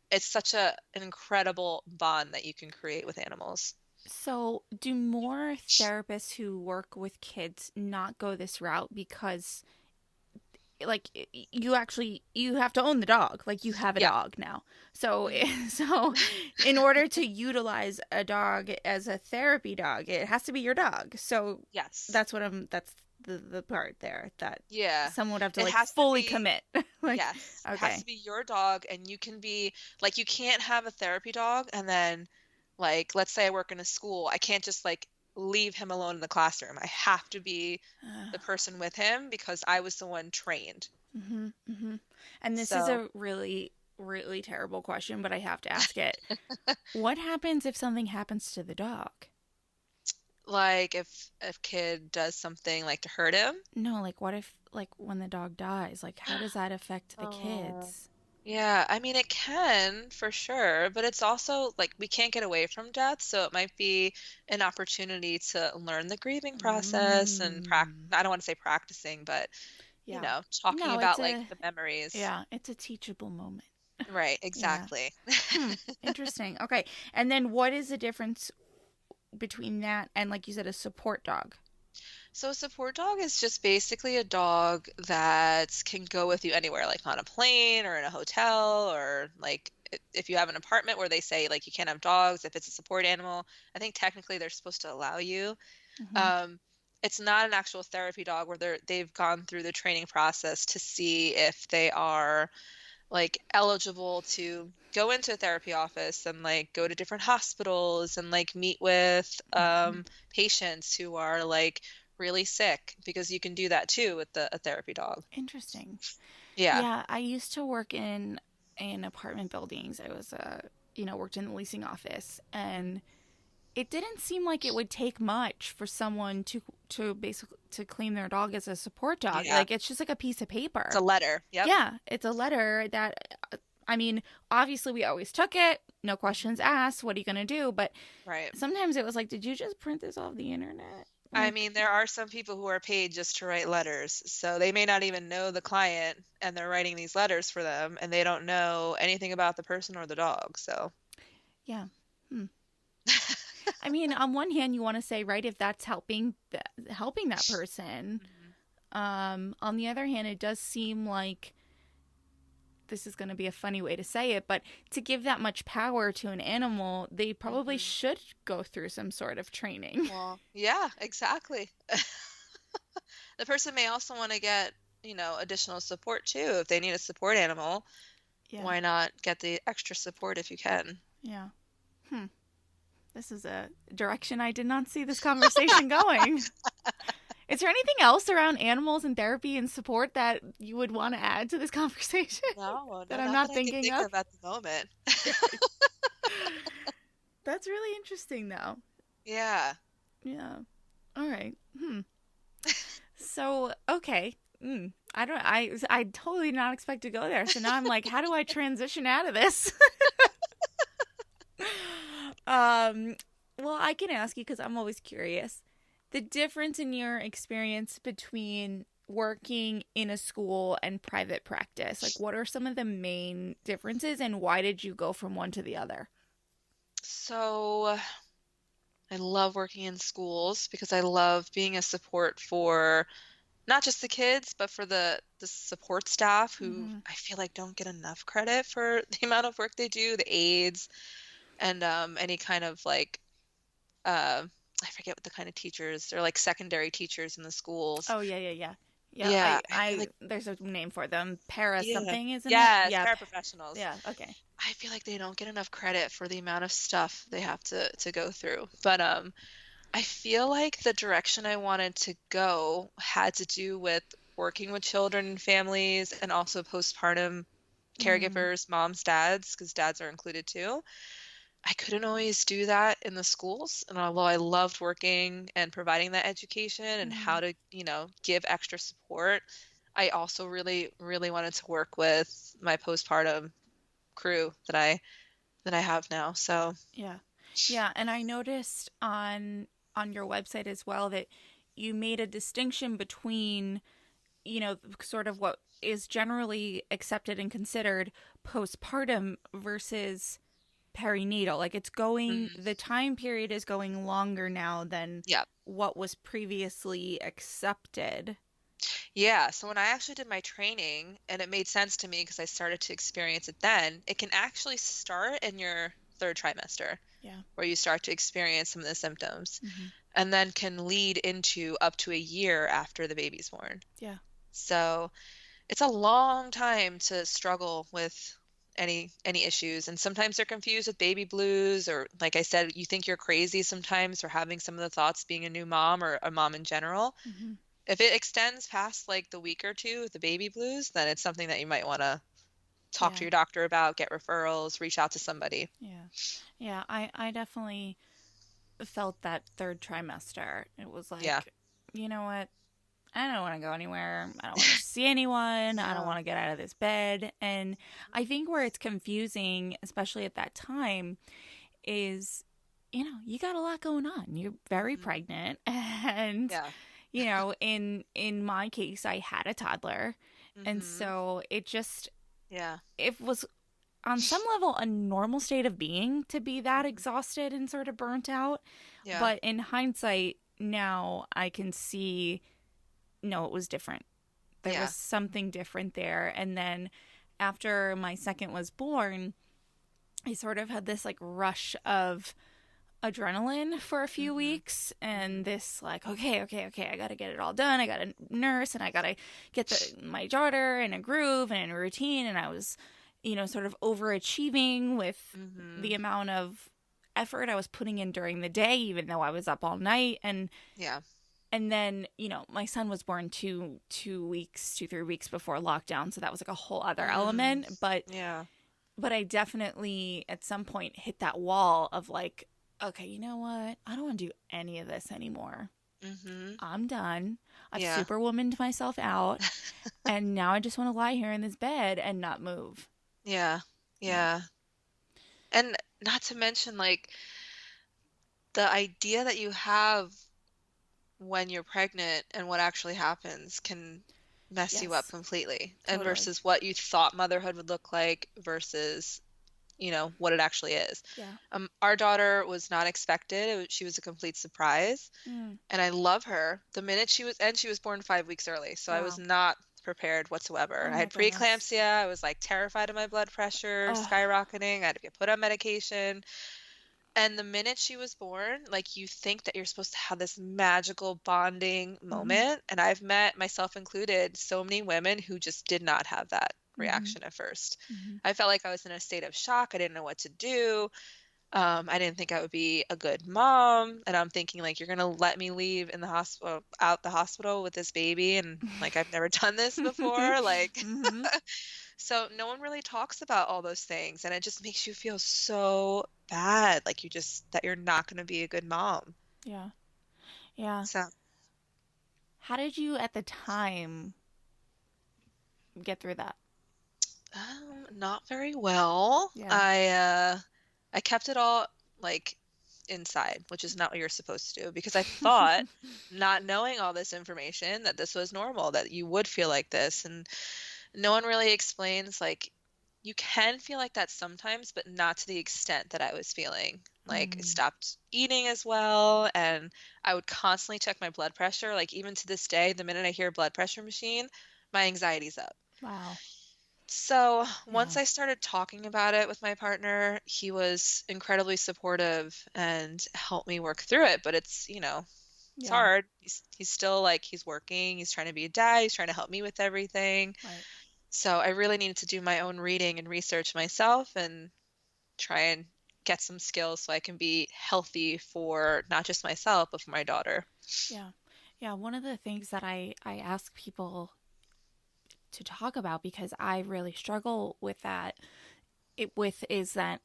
S2: It's such an incredible bond that you can create with animals.
S1: So, do more therapists who work with kids not go this route because like you have to own the dog, like you have a dog now, so in order to utilize a dog as a therapy dog, it has to be your dog. So
S2: yes,
S1: that's the part there that someone would have to fully commit.
S2: Yes, okay. It has to be your dog, and you can be like, you can't have a therapy dog and then like, let's say I work in a school, I can't just like leave him alone in the classroom. I have to be the person with him because I was the one trained.
S1: Mm-hmm, mm-hmm. And this is a really, really terrible question, but I have to ask it. What happens if something happens to the dog?
S2: Like if kid does something like to hurt him?
S1: No, like what if like when the dog dies? Like how does that affect the kids?
S2: Yeah, I mean, it can for sure, but it's also like we can't get away from death, so it might be an opportunity to learn the grieving process and I don't want to say practicing, but you know, talking about like the memories.
S1: Yeah, it's a teachable moment.
S2: Right, exactly.
S1: Interesting. Okay. And then what is the difference between that and, like you said, a support dog?
S2: So a support dog is just basically a dog that can go with you anywhere, like on a plane or in a hotel, or like if you have an apartment where they say like you can't have dogs, if it's a support animal, I think technically they're supposed to allow you. Mm-hmm. It's not an actual therapy dog where they've gone through the training process to see if they are like eligible to go into a therapy office and like go to different hospitals and like meet with patients who are like really sick, because you can do that too with a therapy dog.
S1: Interesting.
S2: Yeah,
S1: I used to work in apartment buildings. I was worked in the leasing office, and it didn't seem like it would take much for someone to basically to claim their dog as a support dog. Like it's just like a piece of paper.
S2: It's a letter. Yep.
S1: Yeah, it's a letter that, I mean, obviously we always took it, no questions asked. What are you gonna do? But sometimes it was like, did you just print this off the internet? Like,
S2: I mean, there are some people who are paid just to write letters, so they may not even know the client, and they're writing these letters for them, and they don't know anything about the person or the dog. So,
S1: yeah. I mean, on one hand, you want to say, right, if that's helping that person. Mm-hmm. On the other hand, it does seem like, this is going to be a funny way to say it, but to give that much power to an animal, they probably should go through some sort of training.
S2: Well, yeah, exactly. The person may also want to get, additional support too. If they need a support animal, why not get the extra support if you can?
S1: Yeah. This is a direction I did not see this conversation going. Is there anything else around animals and therapy and support that you would want to add to this conversation?
S2: No,
S1: that I'm not thinking
S2: of at the moment.
S1: That's really interesting, though.
S2: Yeah.
S1: Yeah. All right. So, okay. I totally did not expect to go there. So now I'm like, how do I transition out of this? Um, well, I can ask you because I'm always curious. The difference in your experience between working in a school and private practice, like what are some of the main differences and why did you go from one to the other?
S2: So I love working in schools because I love being a support for not just the kids, but for the support staff who
S1: Mm-hmm.
S2: I feel like don't get enough credit for the amount of work they do, the aides and any kind of like uh, I forget what the kind of teachers, they're like secondary teachers in the schools.
S1: Oh, yeah, yeah, yeah. Yeah,
S2: Yeah,
S1: I,
S2: I feel
S1: I,
S2: like
S1: there's a name for them. Para
S2: yeah.
S1: something, isn't it?
S2: Yes,
S1: Yeah,
S2: paraprofessionals.
S1: yeah, okay.
S2: I feel like they don't get enough credit for the amount of stuff they have to go through. But I feel like the direction I wanted to go had to do with working with children and families and also postpartum
S1: Mm,
S2: caregivers, moms, dads, because dads are included too. I couldn't always do that in the schools. And although I loved working and providing that education and how
S1: mm,
S2: to, give extra support, I also really, really wanted to work with my postpartum crew that I have now. So,
S1: yeah. Yeah, and I noticed on your website as well that you made a distinction between, sort of what is generally accepted and considered postpartum versus perinatal. Like
S2: mhm,
S1: the time period is going longer now than
S2: yeah.
S1: what was previously accepted.
S2: Yeah, so when I actually did my training, and it made sense to me because I started to experience it then, it can actually start in your third trimester
S1: Yeah.
S2: where you start to experience some of the symptoms,
S1: Mm-hmm.
S2: and then can lead into up to a year after the baby's born.
S1: Yeah.
S2: So it's a long time to struggle with any issues, and sometimes they're confused with baby blues, or like I said, you think you're crazy sometimes for having some of the thoughts being a new mom or a mom in general.
S1: Mm-hmm.
S2: If it extends past like the week or two with the baby blues, then it's something that you might want to talk to
S1: Yeah.
S2: your doctor about, get referrals, reach out to somebody.
S1: Yeah. Yeah. I definitely felt that third trimester. It was
S2: Yeah.
S1: like, you know what? I don't want to go anywhere. I don't want to see anyone. I don't
S2: No.
S1: want to get out of this bed. And I think where it's confusing, especially at that time, is, you got a lot going on. You're very
S2: Mhm.
S1: pregnant and
S2: Yeah.
S1: in my case I had a toddler. And
S2: Mhm.
S1: so
S2: Yeah.
S1: it was on some level a normal state of being to be that
S2: Mhm.
S1: exhausted and sort of burnt out.
S2: Yeah.
S1: But in hindsight, now I can see no, it was different. There was
S2: Yeah.
S1: something different there. And then after my second was born, I sort of had this like rush of adrenaline for a few
S2: Mhm.
S1: weeks and
S2: Mhm.
S1: this like okay, I got to get it all done. I got to nurse and I got to get my daughter in a groove and in a routine, and I was sort of overachieving with the
S2: Mhm.
S1: amount of effort I was putting in during the day even though I was up all night.
S2: Yeah.
S1: And then my son was born 2 3 weeks before lockdown, so that was like a whole other
S2: Mm.
S1: element. but
S2: Yeah.
S1: but I definitely at some point hit that wall of like, okay, you know what? I don't want to do any of this anymore.
S2: Mhm.
S1: I'm done. I've
S2: Yeah.
S1: superwomaned myself out, and now I just want to lie here in this bed and not move.
S2: Yeah.
S1: Yeah.
S2: Yeah. And not to mention like the idea that you have when you're pregnant and what actually happens can mess you up
S1: Yes.
S2: completely. And
S1: Totally.
S2: versus what you thought motherhood would look like versus, what it actually is.
S1: Yeah.
S2: Our daughter was not expected. She was a complete surprise.
S1: Mm.
S2: And I love her. And she was born 5 weeks early. So I was
S1: Wow.
S2: not prepared
S1: Oh
S2: whatsoever. I
S1: my
S2: had
S1: goodness.
S2: preeclampsia. I was like terrified of my blood pressure
S1: Oh.
S2: skyrocketing. I had to get put on medication. And the minute she was born, like you think that you're supposed to have this magical bonding
S1: Mm-hmm.
S2: moment. And I've met, myself included, so many women who just did not have that
S1: Mm-hmm.
S2: reaction at first.
S1: Mm-hmm.
S2: I felt like I was in a state of shock. I didn't know what to do. I didn't think I would be a good mom. And I'm thinking, like, you're gonna let me leave in the hospital, out the hospital with this baby, and like I've never done this before. Like,
S1: Mm-hmm.
S2: so no one really talks about all those things, and it just makes you feel so bad, like that you're not gonna be a good mom.
S1: Yeah. Yeah.
S2: So,
S1: How did you at the time get through that?
S2: not very well.
S1: Yeah.
S2: I kept it all like inside, which is not what you're supposed to do, because I thought, not knowing all this information, that this was normal, that you would feel like this. And no one really explains, like, you can feel like that sometimes, but not to the extent that I was feeling. Like, I stopped eating as well, and I would constantly check my blood pressure. Like, even to this day, the minute I hear a blood pressure machine, my anxiety's up.
S1: Wow.
S2: So once
S1: Yeah.
S2: I started talking about it with my partner, he was incredibly supportive and helped me work through it. But it's, it's
S1: Yeah.
S2: hard. He's still like, he's working, he's trying to be a dad, he's trying to help me with everything.
S1: Right.
S2: So I really needed to do my own reading and research myself and try and get some skills so I can be healthy for not just myself, but for my daughter.
S1: Yeah. Yeah. One of the things that I ask people to talk about, because I really struggle with that, is that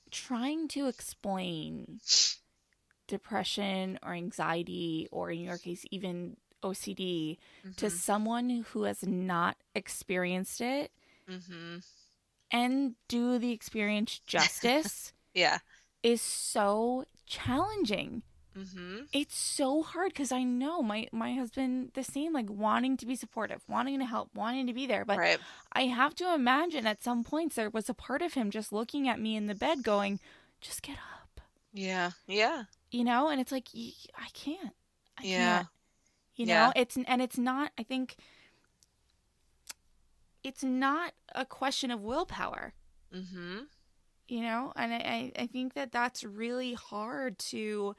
S1: trying to explain depression or anxiety, or in your case, even OCD, to someone who has not experienced it and do the experience justice
S2: Yeah.
S1: is so challenging. It's so hard, because I know my husband the same, like, wanting to be supportive, wanting to help, wanting to be there. But
S2: Right.
S1: I have to imagine at some points there was a part of him just looking at me in the bed going, just get up.
S2: Yeah. Yeah.
S1: And it's like, I can't. I
S2: Yeah.
S1: can't.
S2: Yeah.
S1: It's not, I think, it's not a question of willpower. And I think that that's really hard to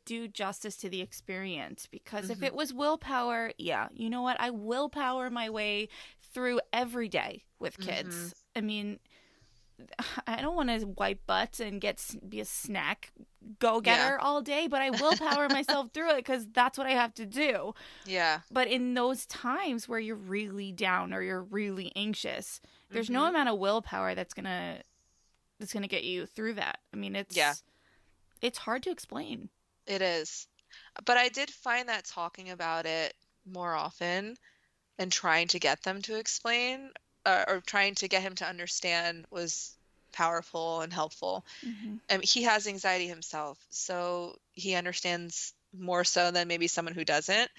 S1: do justice to the experience, because if it was willpower, yeah, you know what? I willpower my way through every day with kids. I mean, I don't want to wipe butts and be a snack go-getter all day, but I willpower myself through it because that's what I have to do.
S2: Yeah.
S1: But in those times where you're really down or you're really anxious, there's no amount of willpower that's gonna get you through that. I mean, it's hard to explain.
S2: It is. But I did find that talking about it more often and trying to get them to explain, or trying to get him to understand, was powerful and helpful. He has anxiety himself, so he understands more so than maybe someone who doesn't.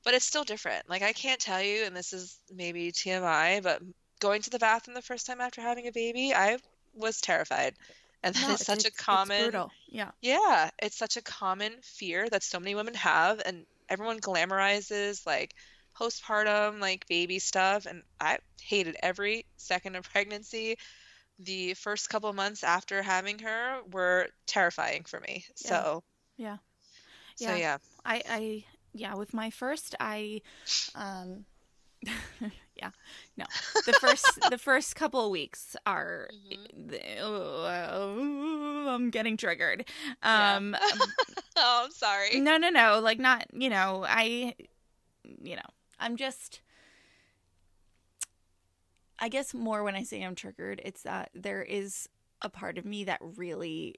S2: But it's still different. Like, I can't tell you, and this is maybe TMI, but going to the bathroom the first time after having a baby, I was terrified. And that is such a common,
S1: it's brutal.
S2: yeah, it's such a common fear that so many women have, and everyone glamorizes like postpartum, like baby stuff. And I hated every second of pregnancy. The first couple months after having her were terrifying for me. So,
S1: yeah.
S2: I
S1: With my first, the first couple of weeks are, I'm getting triggered.
S2: Oh, I'm sorry.
S1: No, like, not, I'm just, I guess more when I say I'm triggered, it's that there is a part of me that really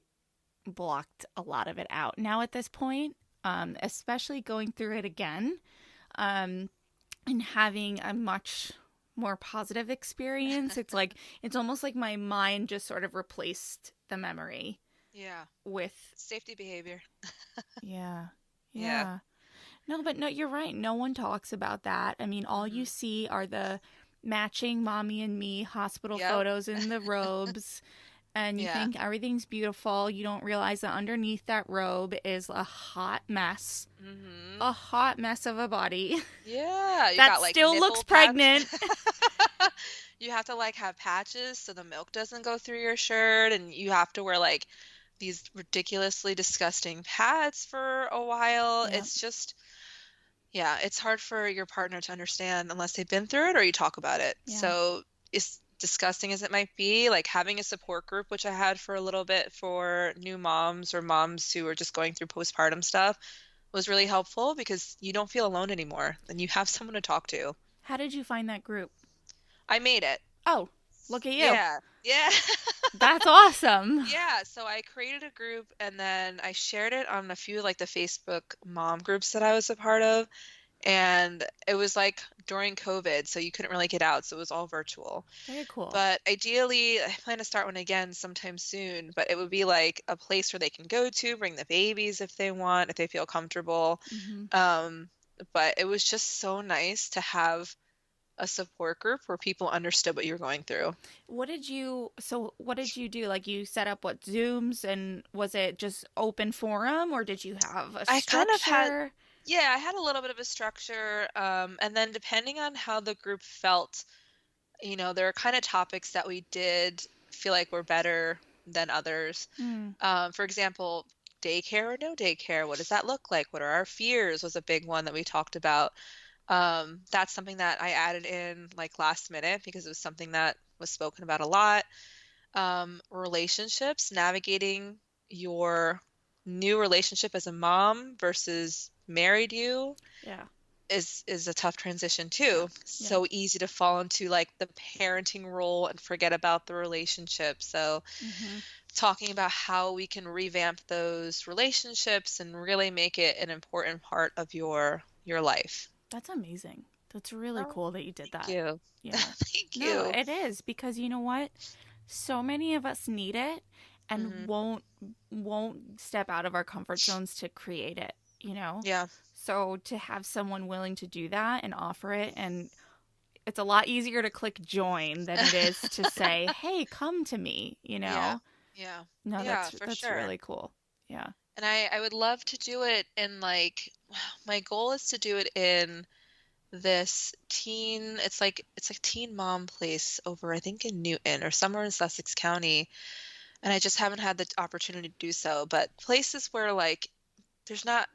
S1: blocked a lot of it out now at this point, especially going through it again. And having a much more positive experience. It's like, it's almost like my mind just sort of replaced the memory.
S2: Yeah.
S1: With
S2: safety behavior.
S1: Yeah. No, but no, you're right. No one talks about that. I mean, all you see are the matching mommy and me hospital photos in the robes. And you think everything's beautiful. You don't realize that underneath that robe is a hot mess. A hot mess of a body.
S2: Yeah.
S1: That got, like, still looks pregnant.
S2: You have to, like, have patches so the milk doesn't go through your shirt. And you have to wear, like, these ridiculously disgusting pads for a while.
S1: Yeah.
S2: It's just, it's hard for your partner to understand unless they've been through it or you talk about it.
S1: Yeah.
S2: So it's disgusting as it might be, like, having a support group, which I had for a little bit for new moms or moms who are just going through postpartum stuff, was really helpful because you don't feel alone anymore and you have someone to talk to.
S1: How did you find that group?
S2: I made it.
S1: Oh, look at you.
S2: Yeah.
S1: That's awesome.
S2: Yeah. So I created a group and then I shared it on a few, like, the Facebook mom groups that I was a part of. And it was like during COVID, so you couldn't really get out, so it was all virtual.
S1: Very cool.
S2: But ideally, I plan to start one again sometime soon, but it would be like a place where they can go to, bring the babies if they want, if they feel comfortable.
S1: Mm-hmm.
S2: Um, but it was just so nice to have a support group where people understood what you were going through.
S1: What did you do? Like, you set up what, Zooms, and was it just open forum, or did you have a
S2: I kind of had,
S1: structure?
S2: yeah, I had a little bit of a structure, and then depending on how the group felt, there are kind of topics that we did feel like were better than others.
S1: Mm.
S2: For example, daycare or no daycare, what does that look like? What are our fears was a big one that we talked about. That's something that I added in like last minute because it was something that was spoken about a lot. Relationships, navigating your new relationship as a mom versus married you
S1: Yeah.
S2: is a tough transition too.
S1: Yeah.
S2: So easy to fall into like the parenting role and forget about the relationship. So
S1: Mm-hmm.
S2: talking about how we can revamp those relationships and really make it an important part of your life.
S1: That's amazing. That's really
S2: Oh,
S1: cool that you did
S2: thank
S1: that.
S2: you.
S1: Yeah.
S2: Thank
S1: No,
S2: you.
S1: it is, because you know what? So many of us need it and
S2: Hmm.
S1: won't step out of our comfort zones to create it, you know?
S2: Yeah.
S1: So to have someone willing to do that and offer it, and it's a lot easier to click join than it is to say, "Hey, come to me," you
S2: Yeah.
S1: know?
S2: Yeah.
S1: No,
S2: Yeah,
S1: that's
S2: for
S1: that's
S2: sure.
S1: really cool. Yeah.
S2: And I would love to do it in like my goal is to do it in this it's like teen mom place over I think in Newton or somewhere in Sussex County, and I just haven't had the opportunity to do so. But places where like there's not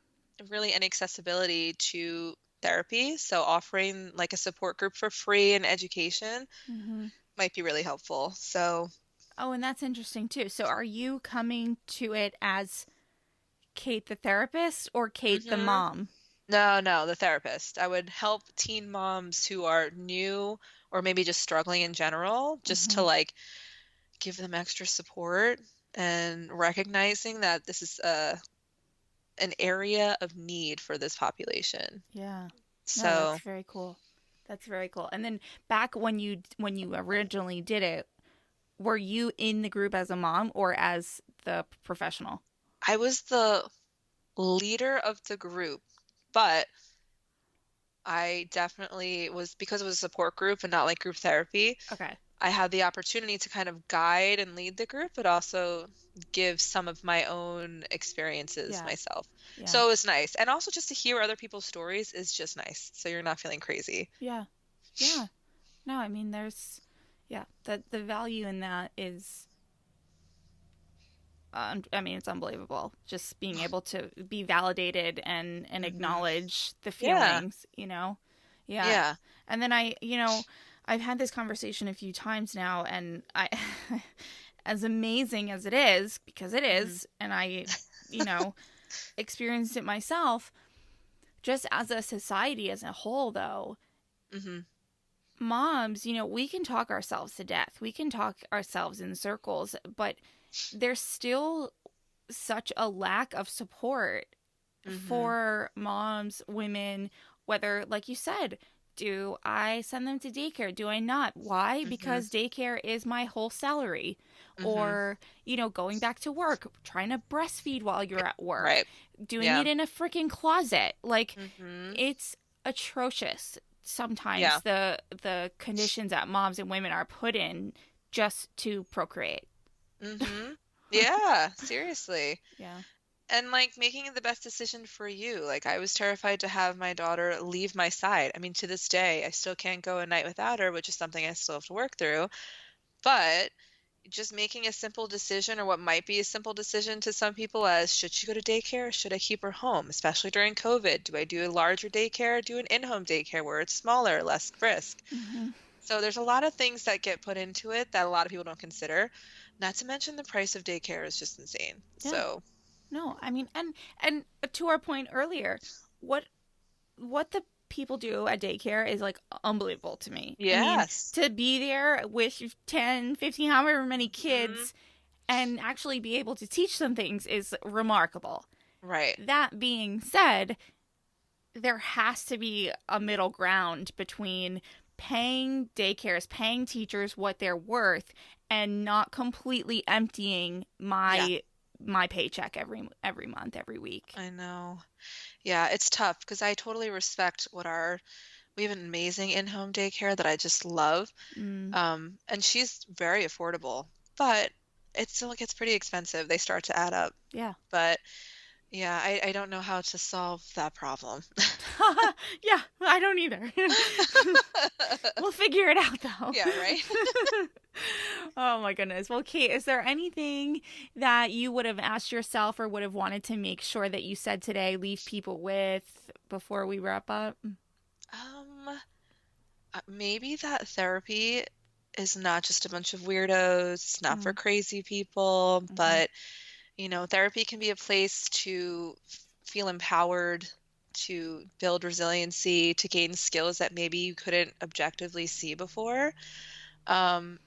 S2: really any accessibility to therapy, so offering like a support group for free and education
S1: Mhm.
S2: might be really helpful. So,
S1: Oh, and that's interesting too. So are you coming to it as Kate the therapist or Kate the
S2: mhm.
S1: mom?
S2: No, no, the therapist. I would help teen moms who are new or maybe just struggling in general, just to
S1: Mhm.
S2: like give them extra support and recognizing that this is an area of need for this population.
S1: Yeah. No,
S2: So
S1: that's very cool. That's very cool. And then back when you originally did it, were you in the group as a mom or as the professional?
S2: I was the leader of the group, but I definitely was because it was a support group and not like group therapy.
S1: Okay.
S2: I had the opportunity to kind of guide and lead the group, but also give some of my own experiences
S1: Yeah.
S2: myself.
S1: Yeah.
S2: So it was nice. And also just to hear other people's stories is just nice. So you're not feeling crazy.
S1: Yeah. Yeah. No, I mean there's yeah, the value in that is I mean, it's unbelievable. Just being able to be validated and
S2: Hmm.
S1: acknowledge the
S2: Yeah.
S1: feelings, you know? Yeah.
S2: Yeah.
S1: And then I've had this conversation a few times now, and as amazing as it is, because it
S2: Hmm.
S1: is, and you know, experienced it myself, just as a society as a whole, though,
S2: Hmm.
S1: moms, we can talk ourselves to death. We can talk ourselves in circles, but there's still such a lack of support
S2: Hmm.
S1: for moms, women, whether, like you said, do I send them to daycare? Do I not? Why?
S2: Hmm.
S1: Because daycare is my whole salary.
S2: Hmm.
S1: Or, going back to work, trying to breastfeed while you're at work,
S2: Right.
S1: doing
S2: Yeah.
S1: it in a freaking closet. Like,
S2: Hmm.
S1: it's atrocious
S2: Yeah.
S1: sometimes the conditions that moms and women are put in just to procreate.
S2: Hmm. Yeah. Seriously.
S1: Yeah.
S2: And like making the best decision for you. Like I was terrified to have my daughter leave my side. I mean, to this day, I still can't go a night without her, which is something I still have to work through. But just making a simple decision, or what might be a simple decision to some people, as should she go to daycare or should I keep her home, especially during COVID? Do I do a larger daycare or do an in-home daycare where it's smaller, less risk?
S1: Hmm.
S2: So there's a lot of things that get put into it that a lot of people don't consider. Not to mention the price of daycare is just insane.
S1: Yeah.
S2: So,
S1: No, I mean, and to our point earlier, what what the people do at daycare is like unbelievable to me. I mean,
S2: yes.
S1: to be there with 10, 15, however many
S2: Hmm.
S1: kids and actually be able to teach them things is remarkable.
S2: Right.
S1: That being said, there has to be a middle ground between paying daycares, paying teachers what they're worth, and not completely emptying my paycheck every month, every week.
S2: I know. Yeah, it's tough because I totally respect we have an amazing in-home daycare that I just love. And she's very affordable, but it still gets pretty expensive. They start to add up.
S1: Yeah.
S2: But yeah, I don't know how to solve that problem.
S1: Yeah, I don't either. We'll figure it out though.
S2: Yeah, right?
S1: Oh my goodness. Well, Kate, is there anything that you would have asked yourself or would have wanted to make sure that you said today, leave people with before we wrap up?
S2: Maybe that therapy is not just a bunch of weirdos. It's not for crazy people, but therapy can be a place to feel empowered, to build resiliency, to gain skills that maybe you couldn't objectively see before. And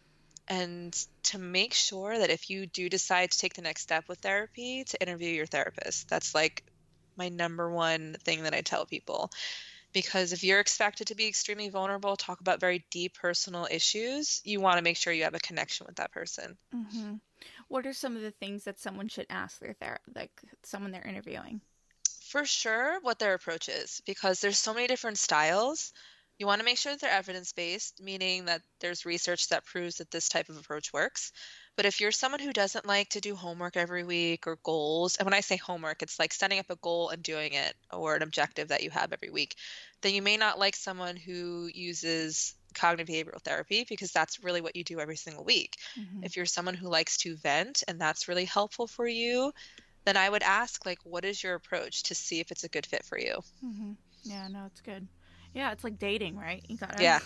S2: to make sure that if you do decide to take the next step with therapy, to interview your therapist. That's like my number one thing that I tell people. Because if you're expected to be extremely vulnerable, talk about very deep personal issues, you want to make sure you have a connection with that person.
S1: Mm-hmm. What are some of the things that someone should ask someone they're interviewing?
S2: For sure, what their approach is, because there's so many different styles. You want to make sure that they're evidence-based, meaning that there's research that proves that this type of approach works. But if you're someone who doesn't like to do homework every week or goals, and when I say homework, it's like setting up a goal and doing it, or an objective that you have every week, then you may not like someone who uses cognitive behavioral therapy, because that's really what you do every single week. Mm-hmm. If you're someone who likes to vent and that's really helpful for you, then I would ask, like, what is your approach, to see if it's a good fit for you?
S1: Mm-hmm. Yeah, no, it's good. Yeah, it's like dating, right? You gotta...
S2: Yeah.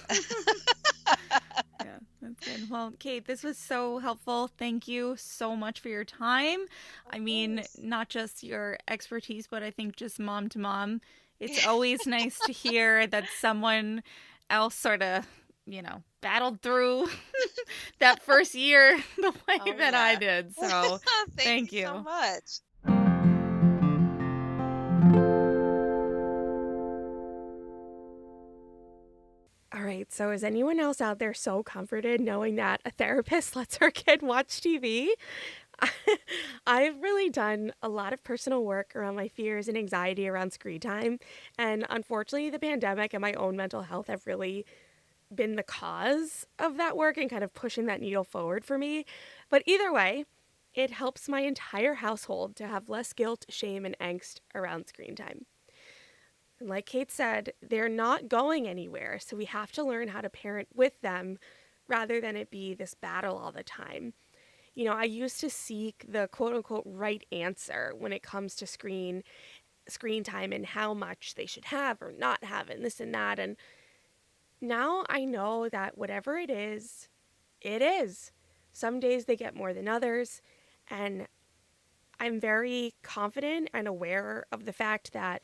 S1: Yeah, that's good. Well, Kate, this was so helpful. Thank you so much for your time. I mean, not just your expertise, but I think just mom to mom. It's always nice to hear that someone else sort of, battled through that first year the way that I did. So thank you
S2: so much.
S3: All right, so is anyone else out there so comforted knowing that a therapist lets her kid watch TV? I've really done a lot of personal work around my fears and anxiety around screen time, and unfortunately the pandemic and my own mental health have really been the cause of that work and kind of pushing that needle forward for me. But either way, it helps my entire household to have less guilt, shame, and angst around screen time. And like Kate said, they're not going anywhere, so we have to learn how to parent with them rather than it be this battle all the time. I used to seek the quote-unquote right answer when it comes to screen time and how much they should have or not have and this and that. And now I know that whatever it is, it is. Some days they get more than others, and I'm very confident and aware of the fact that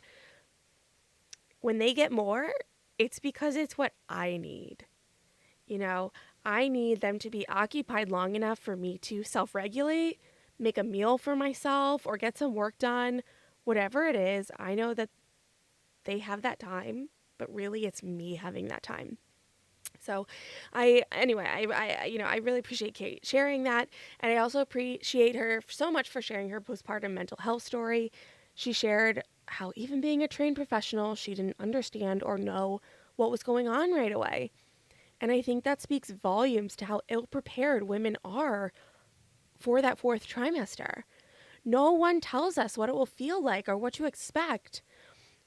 S3: when they get more, it's because it's what I need. I need them to be occupied long enough for me to self-regulate, make a meal for myself, or get some work done. Whatever it is, I know that they have that time, but really it's me having that time. So I really appreciate Kate sharing that. And I also appreciate her so much for sharing her postpartum mental health story. She shared how even being a trained professional, she didn't understand or know what was going on right away. And I think that speaks volumes to how ill-prepared women are for that fourth trimester. No one tells us what it will feel like or what to expect.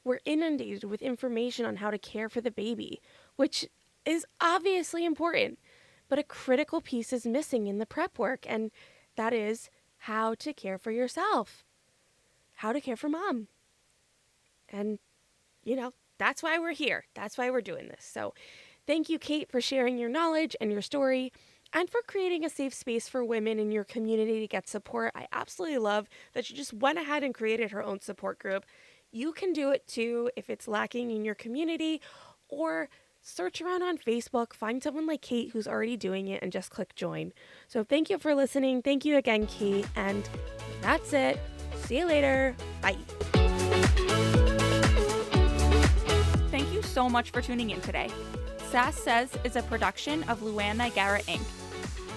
S3: We're inundated with information on how to care for the baby, which is obviously important, but a critical piece is missing in the prep work, and that is how to care for yourself, how to care for mom. And, that's why we're here. That's why we're doing this. So thank you, Kate, for sharing your knowledge and your story and for creating a safe space for women in your community to get support. I absolutely love that you just went ahead and created her own support group. You can do it too if it's lacking in your community, or search around on Facebook, find someone like Kate who's already doing it, and just click join. So thank you for listening. Thank you again, Kate. And that's it. See you later. Bye.
S1: so much for tuning in today. Sass Says is a production of Luann Nigara, Inc.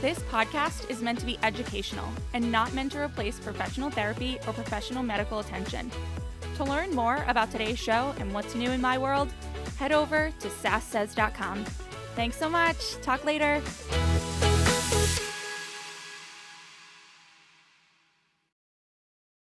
S1: This podcast is meant to be educational and not meant to replace professional therapy or professional medical attention. To learn more about today's show and what's new in my world, head over to sasssays.com. Thanks so much. Talk later.